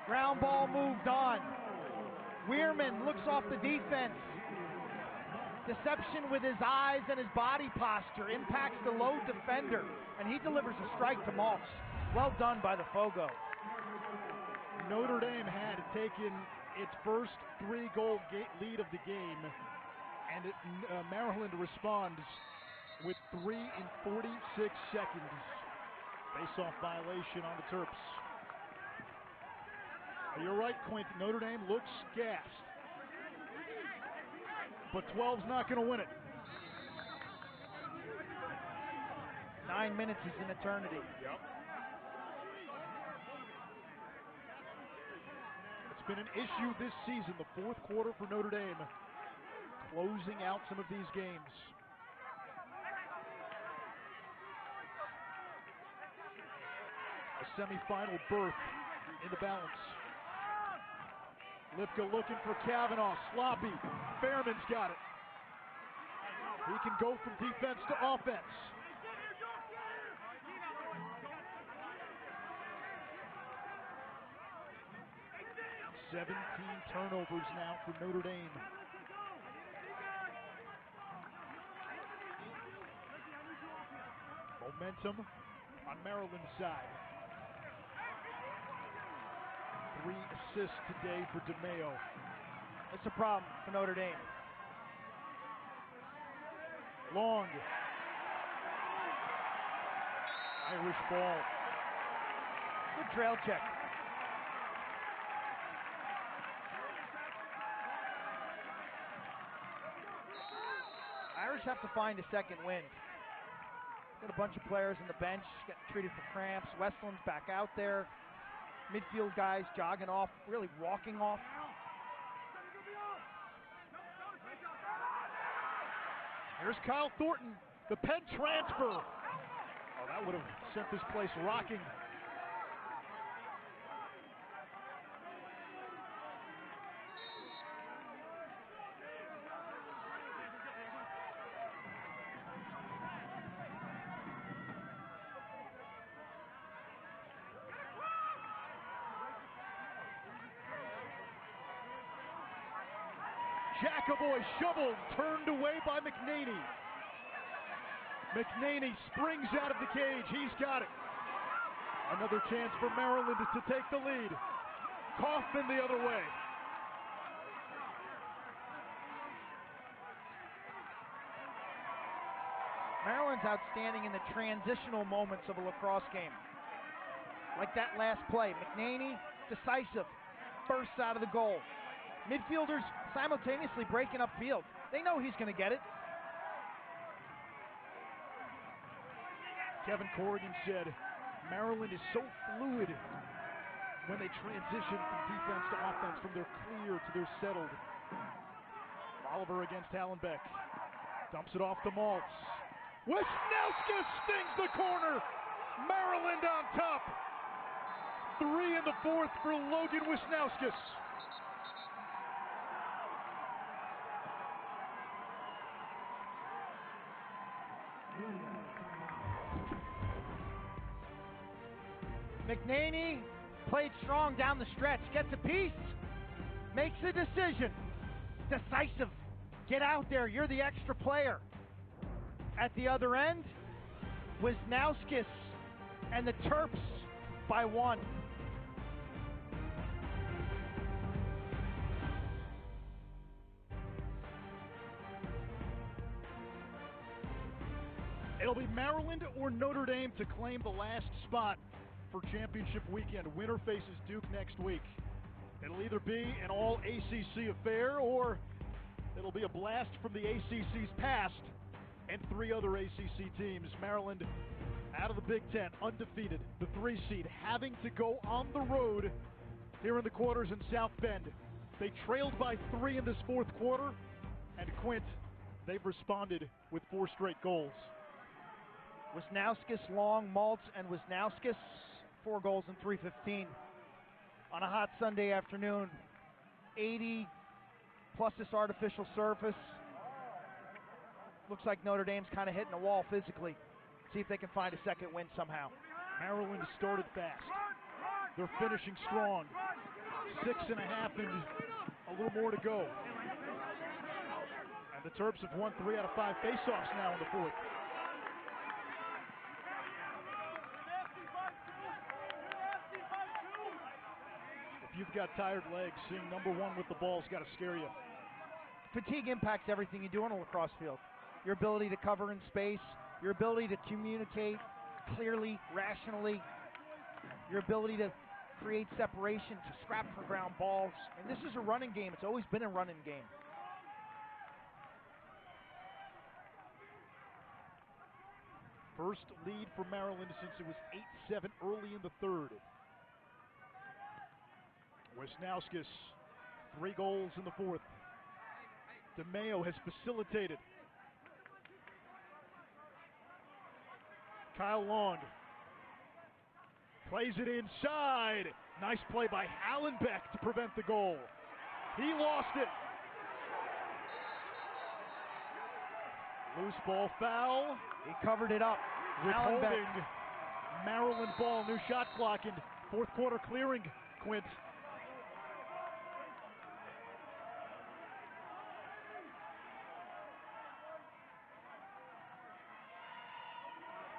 Ground ball moved on. Weirman looks off the defense. Deception with his eyes and his body posture impacts the low defender, and he delivers a strike to Maltz. Well done by the Fogo. Notre Dame had taken its first 3-goal lead of the game, and Maryland responds with 3 in 46 seconds. Face-off violation on the Terps. You're right, Quint. Notre Dame looks gassed. But 12's not going to win it. 9 minutes is an eternity. Yep. It's been an issue this season, the fourth quarter for Notre Dame. closing out some of these games. A semifinal berth in the balance. Lipka looking for Kavanaugh, sloppy. Fairman's got it. He can go from defense to offense. 17 turnovers now for Notre Dame. Momentum on Maryland's side. 3 assists today for DeMeo. That's a problem for Notre Dame. Long. Irish ball. Good trail check. Irish have to find a second wind. Got a bunch of players on the bench getting treated for cramps. Westland's back out there. Midfield guys jogging off, really walking off. Here's Kyle Thornton, the Penn transfer. Oh, that would have sent this place rocking. Jackaboy shoveled, turned away by McNaney. McNaney springs out of the cage. He's got it. Another chance for Maryland to take the lead. Kaufman the other way. Maryland's outstanding in the transitional moments of a lacrosse game. Like that last play. McNaney, decisive. Bursts out of the goal. Midfielders simultaneously breaking up field. They know he's going to get it. Kevin Corrigan said, Maryland is so fluid when they transition from defense to offense, from their clear to their settled. Oliver against Hallenbeck. Dumps it off to Maltz. Wisnowski stings the corner. Maryland on top. 3 in the 4th for Logan Wisnowski. McNaney played strong down the stretch, gets a piece, makes a decision. Decisive. Get out there, you're the extra player. At the other end, Wisnowski and the Terps by 1. It'll be Maryland or Notre Dame to claim the last spot for championship weekend. Winner faces Duke next week. It'll either be an all ACC affair or it'll be a blast from the ACC's past and 3 other ACC teams. Maryland out of the Big Ten, undefeated, the 3 seed, having to go on the road here in the quarters in South Bend. They trailed by 3 in this 4th quarter, and Quint, they've responded with 4 straight goals. Wisnowski, Long, Maltz, and Wisnowski, 4 goals in 3:15 on a hot Sunday afternoon. 80 plus this artificial surface. Looks like Notre Dame's kind of hitting a wall physically. See if they can find a second win somehow. Maryland started fast. They're finishing strong. 6.5 and a little more to go. And the Terps have won 3 out of 5 faceoffs now in the 4th. If you've got tired legs, seeing number 1 with the ball's got to scare you. Fatigue impacts everything you do on a lacrosse field. Your ability to cover in space, your ability to communicate clearly, rationally, your ability to create separation, to scrap for ground balls. And this is a running game. It's always been a running game. First lead for Maryland since it was 8-7 early in the 3rd. Wisnowski, 3 goals in the 4th. DeMeo has facilitated. Kyle Long plays it inside. Nice play by Hallenbeck to prevent the goal. He lost it. Loose ball foul. He covered it up. Withholding. Maryland ball. New shot clock and fourth quarter clearing. Quint.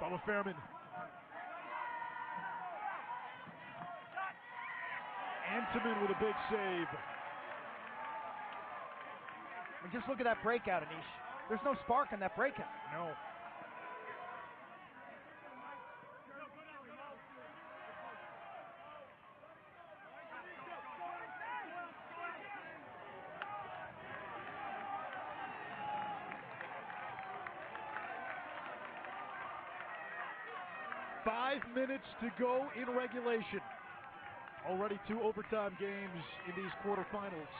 Bubba Fairman. Antiman with a big save. And just look at that breakout, Anish. There's no spark in that breakout. No. Five minutes to go in regulation. Already 2 overtime games in these quarterfinals.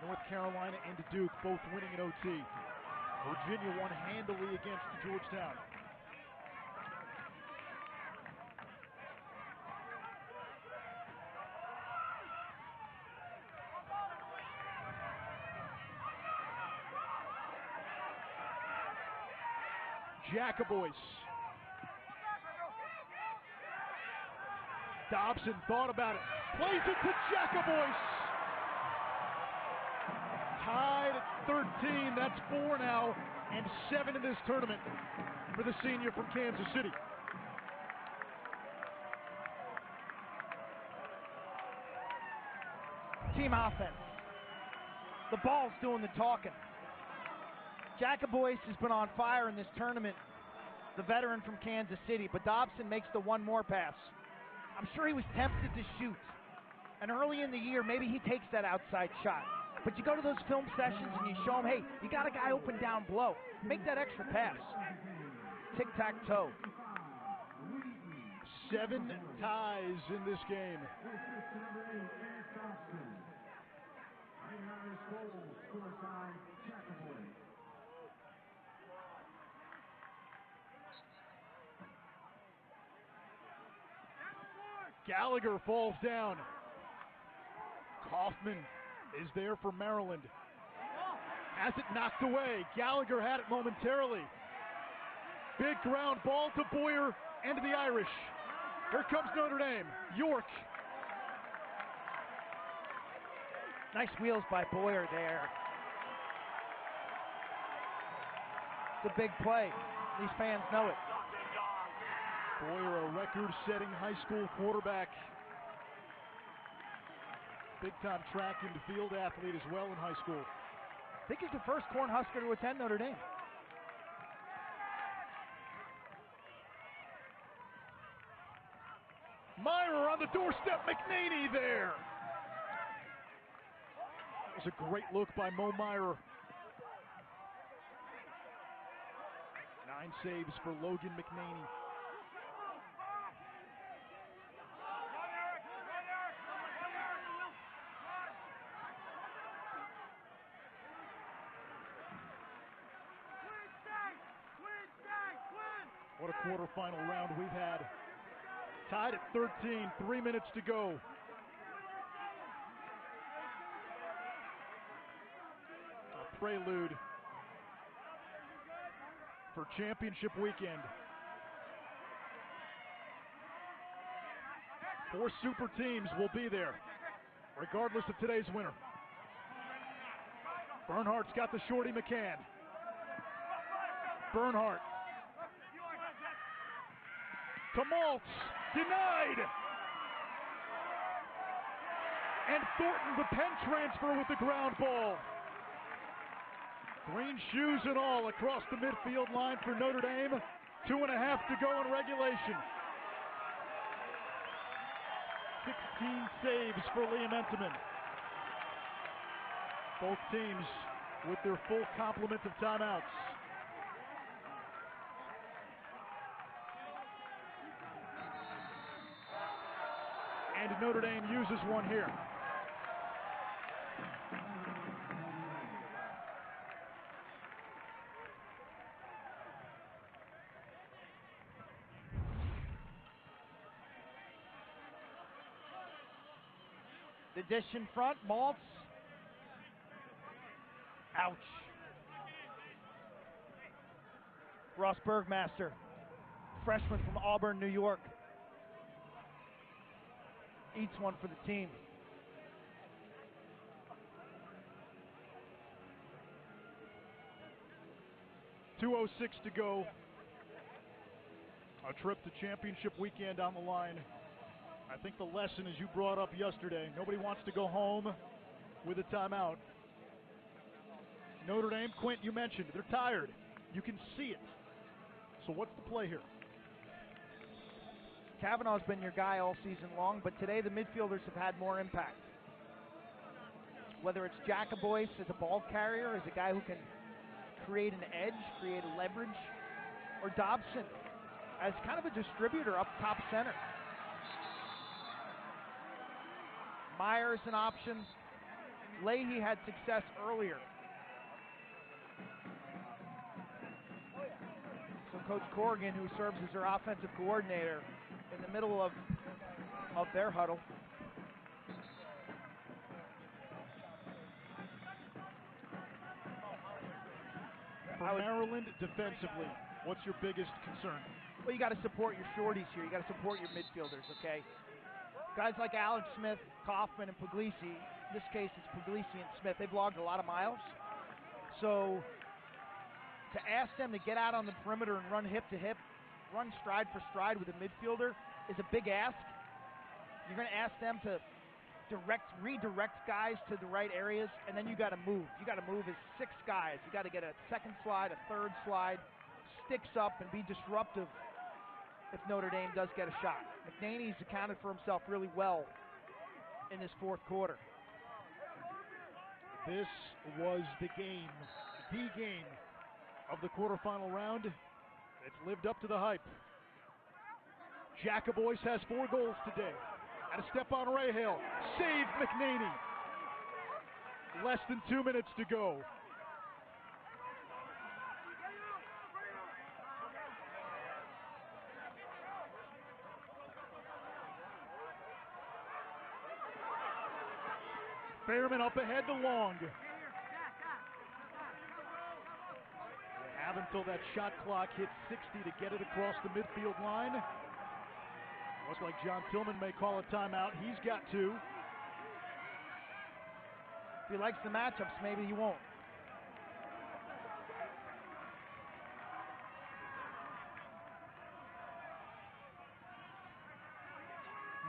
North Carolina and Duke both winning in OT. Virginia won handily against Georgetown. Jacobois. Dobson thought about it. Plays it to Jacobois. Tied at 13. That's 4 now, and 7 in this tournament for the senior from Kansas City. Team offense. The ball's doing the talking. Jacobois has been on fire in this tournament, the veteran from Kansas City, but Dobson makes the one more pass. I'm sure he was tempted to shoot. And early in the year, maybe he takes that outside shot. But you go to those film sessions and you show him, hey, you got a guy open down below. Make that extra pass. Tic-tac-toe. 7 ties in this game. Gallagher falls down. Kaufman is there for Maryland. Has it knocked away. Gallagher had it momentarily. Big ground ball to Boyer and to the Irish. Here comes Notre Dame. York. Nice wheels by Boyer there. It's a big play. These fans know it. Boyer, a record-setting high school quarterback. Big-time track and field athlete as well in high school. I think he's the first Cornhusker to attend Notre Dame. Meyer on the doorstep. McNaney there. That was a great look by Mo Meyer. 9 saves for Logan McNaney. What a quarterfinal round we've had. Tied at 13, 3 minutes to go. A prelude for championship weekend. 4 super teams will be there, regardless of today's winner. Bernhardt's got the shorty McCann. Bernhardt. To Maltz, denied. And Thornton, the Penn transfer with the ground ball. Green shoes and all across the midfield line for Notre Dame. 2.5 to go in regulation. 16 saves for Liam Entenmann. Both teams with their full complement of timeouts. And Notre Dame uses one here. The dish in front, Maltz. Ouch. Ross Bergmaster, freshman from Auburn, New York, eats one for the team. .206 to go. A trip to championship weekend on the line. I think the lesson, as you brought up yesterday, nobody wants to go home with a timeout. Notre Dame, Quint, you mentioned, they're tired. You can see it. So what's the play here? Kavanaugh's been your guy all season long, but today the midfielders have had more impact. Whether it's Jacobois as a ball carrier, as a guy who can create an edge, create a leverage, or Dobson as kind of a distributor up top center. Myers an option. Leahy had success earlier. So Coach Corrigan, who serves as their offensive coordinator, in the middle of their huddle. For Maryland defensively, what's your biggest concern? Well, you got to support your shorties here. You got to support your midfielders, okay? Guys like Alex Smith, Kaufman, and Puglisi. In this case, it's Puglisi and Smith. They've logged a lot of miles. So to ask them to get out on the perimeter and run hip to hip, run stride for stride with a midfielder is a big ask. You're going to ask them to redirect guys to the right areas, and then you got to move. You got to move as 6 guys. You got to get a second slide, a third slide, sticks up, and be disruptive if Notre Dame does get a shot. McNaney's accounted for himself really well in this fourth quarter. This was the game of the quarterfinal round. It's lived up to the hype. Jacobois has 4 goals today. At a step on Rahal. Saved McNaney. Less than 2 minutes to go. Fairman up ahead to Long. You have until that shot clock hits 60 to get it across the midfield line. Looks like John Tillman may call a timeout. He's got 2. If he likes the matchups, maybe he won't.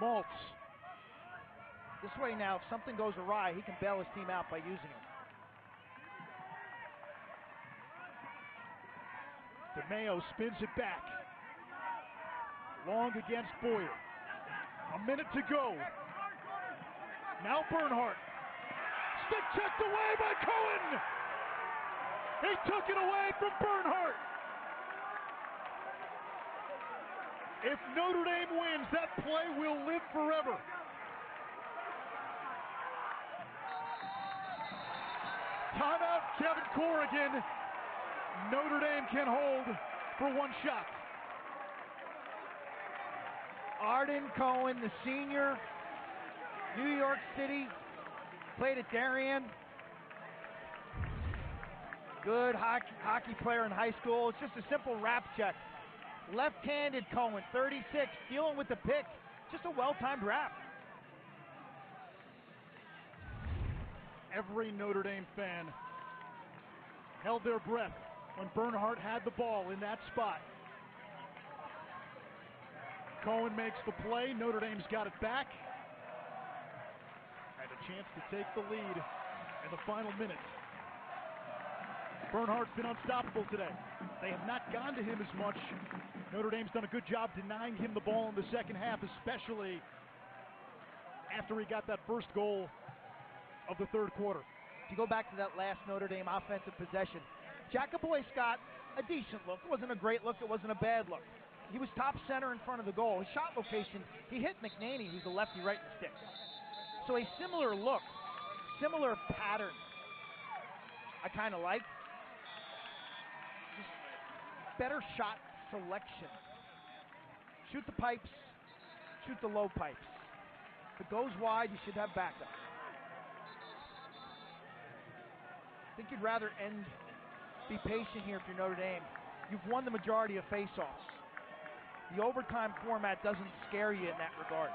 Maltz. This way now, if something goes awry, he can bail his team out by using him. DeMeo spins it back. Long against Boyer. A minute to go. Now Bernhardt. Stick checked away by Cohen. He took it away from Bernhardt. If Notre Dame wins, that play will live forever. Timeout, Kevin Corrigan. Notre Dame can hold for 1 shot. Arden Cohen, the senior, New York City, played at Darien. Good hockey player in high school. It's just a simple wrap check. Left-handed Cohen, 36, dealing with the pick. Just a well-timed wrap. Every Notre Dame fan held their breath when Bernhardt had the ball in that spot. Cohen makes the play. Notre Dame's got it back. Had a chance to take the lead in the final minute. Bernhardt's been unstoppable today. They have not gone to him as much. Notre Dame's done a good job denying him the ball in the second half, especially after he got that first goal of the third quarter. If you go back to that last Notre Dame offensive possession, Jacobois got a decent look. It wasn't a great look. It wasn't a bad look. He was top center in front of the goal. His shot location, he hit McNaney, who's a lefty right in the stick. So a similar look, similar pattern, I kind of like. Just better shot selection. Shoot the pipes, shoot the low pipes. If it goes wide, you should have backup. I think you'd rather be patient here if you're Notre Dame. You've won the majority of faceoffs. The overtime format doesn't scare you in that regard.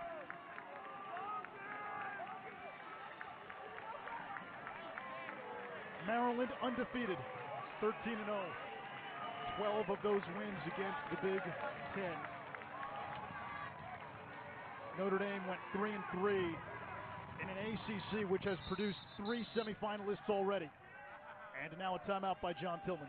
Maryland undefeated, 13-0. 12 of those wins against the Big Ten. Notre Dame went 3-3 in an ACC which has produced 3 semifinalists already. And now a timeout by John Tillman.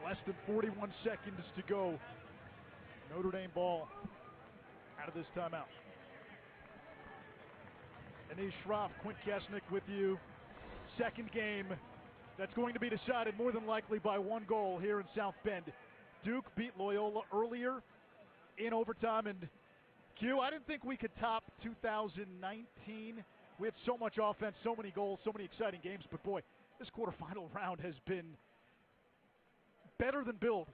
Less than 41 seconds to go. Notre Dame ball out of this timeout. Anish Shroff, Quint Kesnick with you. Second game that's going to be decided more than likely by 1 goal here in South Bend. Duke beat Loyola earlier in overtime, and Q, I didn't think we could top 2019. We had so much offense, so many goals, so many exciting games, but boy, this quarterfinal round has been better than billed.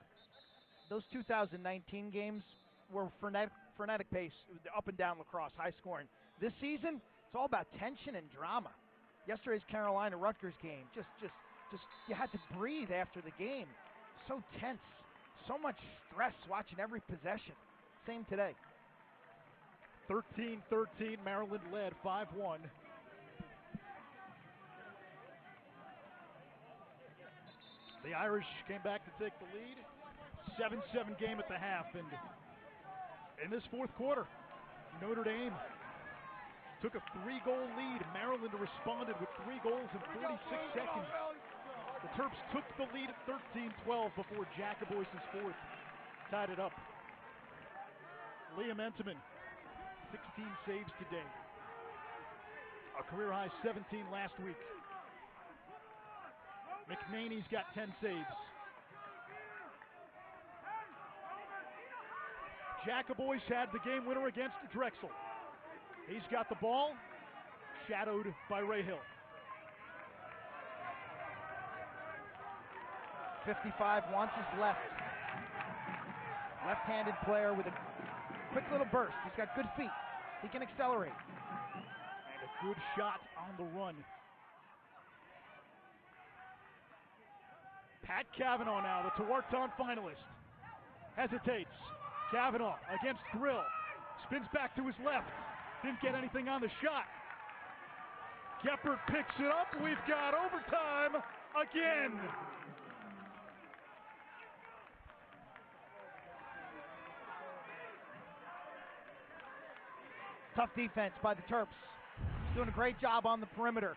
Those 2019 games were frenetic pace, up and down lacrosse, high scoring. This season, it's all about tension and drama. Yesterday's Carolina-Rutgers game, just you had to breathe after the game. So tense, so much stress watching every possession. Same today. 13-13, Maryland led 5-1. The Irish came back to take the lead. 7-7 game at the half. And in this fourth quarter, Notre Dame took a 3-goal lead. Maryland responded with 3 goals in 46 seconds. The Terps took the lead at 13-12 before Jacobois' fourth tied it up. Liam Entenmann, 16 saves today. A career-high 17 last week. McNaney's got 10 saves. Jacobois had the game winner against Drexel. He's got the ball, shadowed by Ray Hill. 55 wants his left. Left-handed player with a quick little burst. He's got good feet. He can accelerate. And a good shot on the run. Pat Cavanaugh now, the Tewaaraton finalist. Hesitates. Cavanaugh against Grill. Spins back to his left. Didn't get anything on the shot. Geppert picks it up. We've got overtime again. Tough defense by the Terps. He's doing a great job on the perimeter.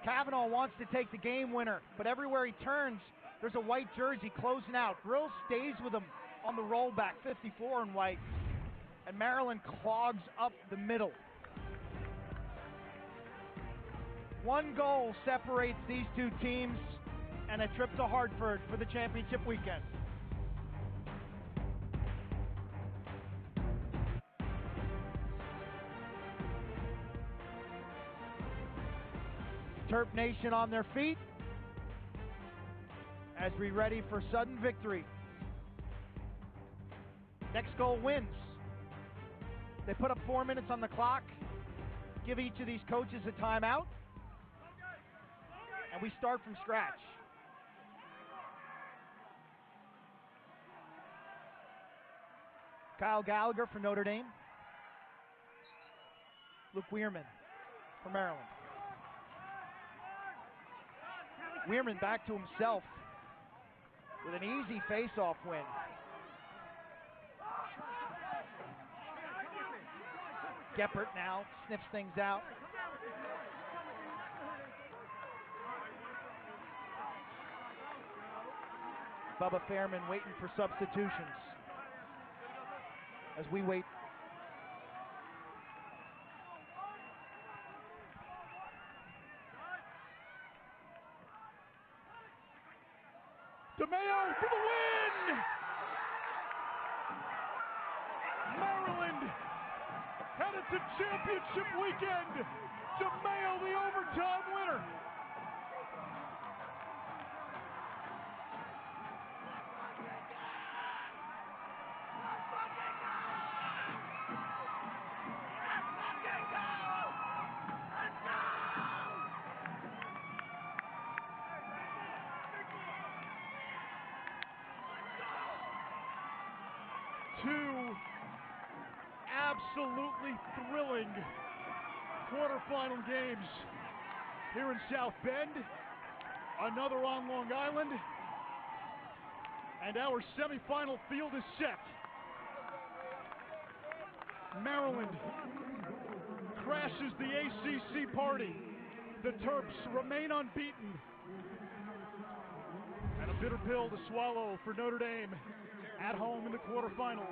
Cavanaugh wants to take the game winner, but everywhere he turns, there's a white jersey closing out. Grill stays with him on the rollback, 54 in white, and Maryland clogs up the middle. 1 goal separates these two teams, and a trip to Hartford for the championship weekend. Terp Nation on their feet as we ready for sudden victory. Next goal wins. They put up 4 minutes on the clock, give each of these coaches a timeout, and we start from scratch. Kyle Gallagher for Notre Dame. Luke Weirman for Maryland. Weirman back to himself with an easy face-off win. Geppert now sniffs things out. Bubba Fairman waiting for substitutions as we wait. DeMayo for the win! Maryland headed to championship weekend. DeMayo, the overtime winner. Two absolutely thrilling quarterfinal games here in South Bend, another on Long Island, and our semifinal field is set. Maryland crashes the ACC party. The Terps remain unbeaten. And a bitter pill to swallow for Notre Dame at home in the quarterfinals.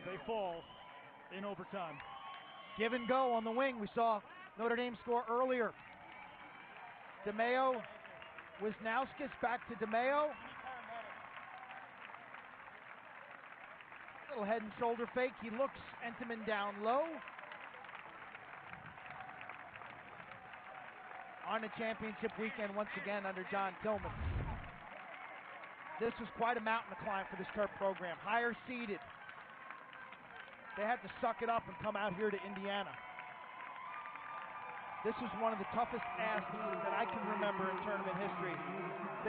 They fall in overtime. Give and go on the wing. We saw Notre Dame score earlier. DeMayo, Wisnauskas back to DeMayo. Little head and shoulder fake. He looks Entenmann down low. On a championship weekend once again under John Tillman. This was quite a mountain to climb for this Terp program. Higher seeded. They had to suck it up and come out here to Indiana. This was one of the toughest asks that I can remember in tournament history.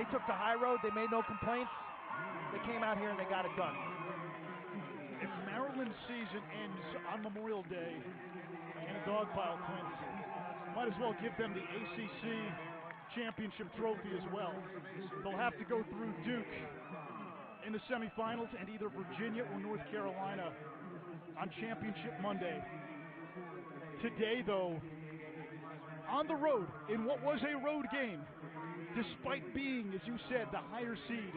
They took the high road. They made no complaints. They came out here and they got it done. If Maryland's season ends on Memorial Day in a dogpile, Clint, might as well give them the ACC championship trophy as well. They'll have to go through Duke in the semifinals and either Virginia or North Carolina on Championship Monday. Today, though, on the road in what was a road game, despite being, as you said, the higher seed,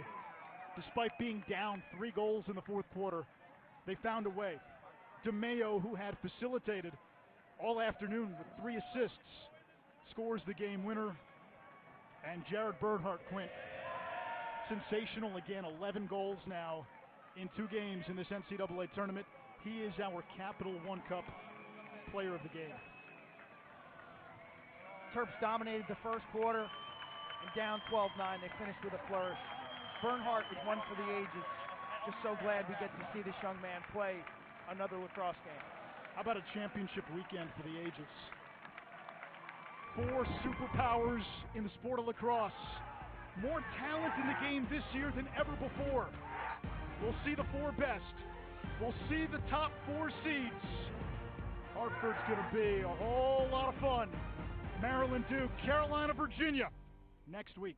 despite being down 3 goals in the fourth quarter, they found a way. DeMayo, who had facilitated all afternoon with 3 assists, scores the game winner. And Jared Bernhardt, Quint, sensational again, 11 goals now in 2 games in this NCAA tournament. He is our Capital One Cup player of the game. Terps dominated the first quarter and down 12-9. They finished with a flourish. Bernhardt is one for the ages. Just so glad we get to see this young man play another lacrosse game. How about a championship weekend for the ages? 4 superpowers in the sport of lacrosse. More talent in the game this year than ever before. We'll see the 4 best. We'll see the top 4 seeds. Hartford's going to be a whole lot of fun. Maryland, Duke, Carolina, Virginia next week.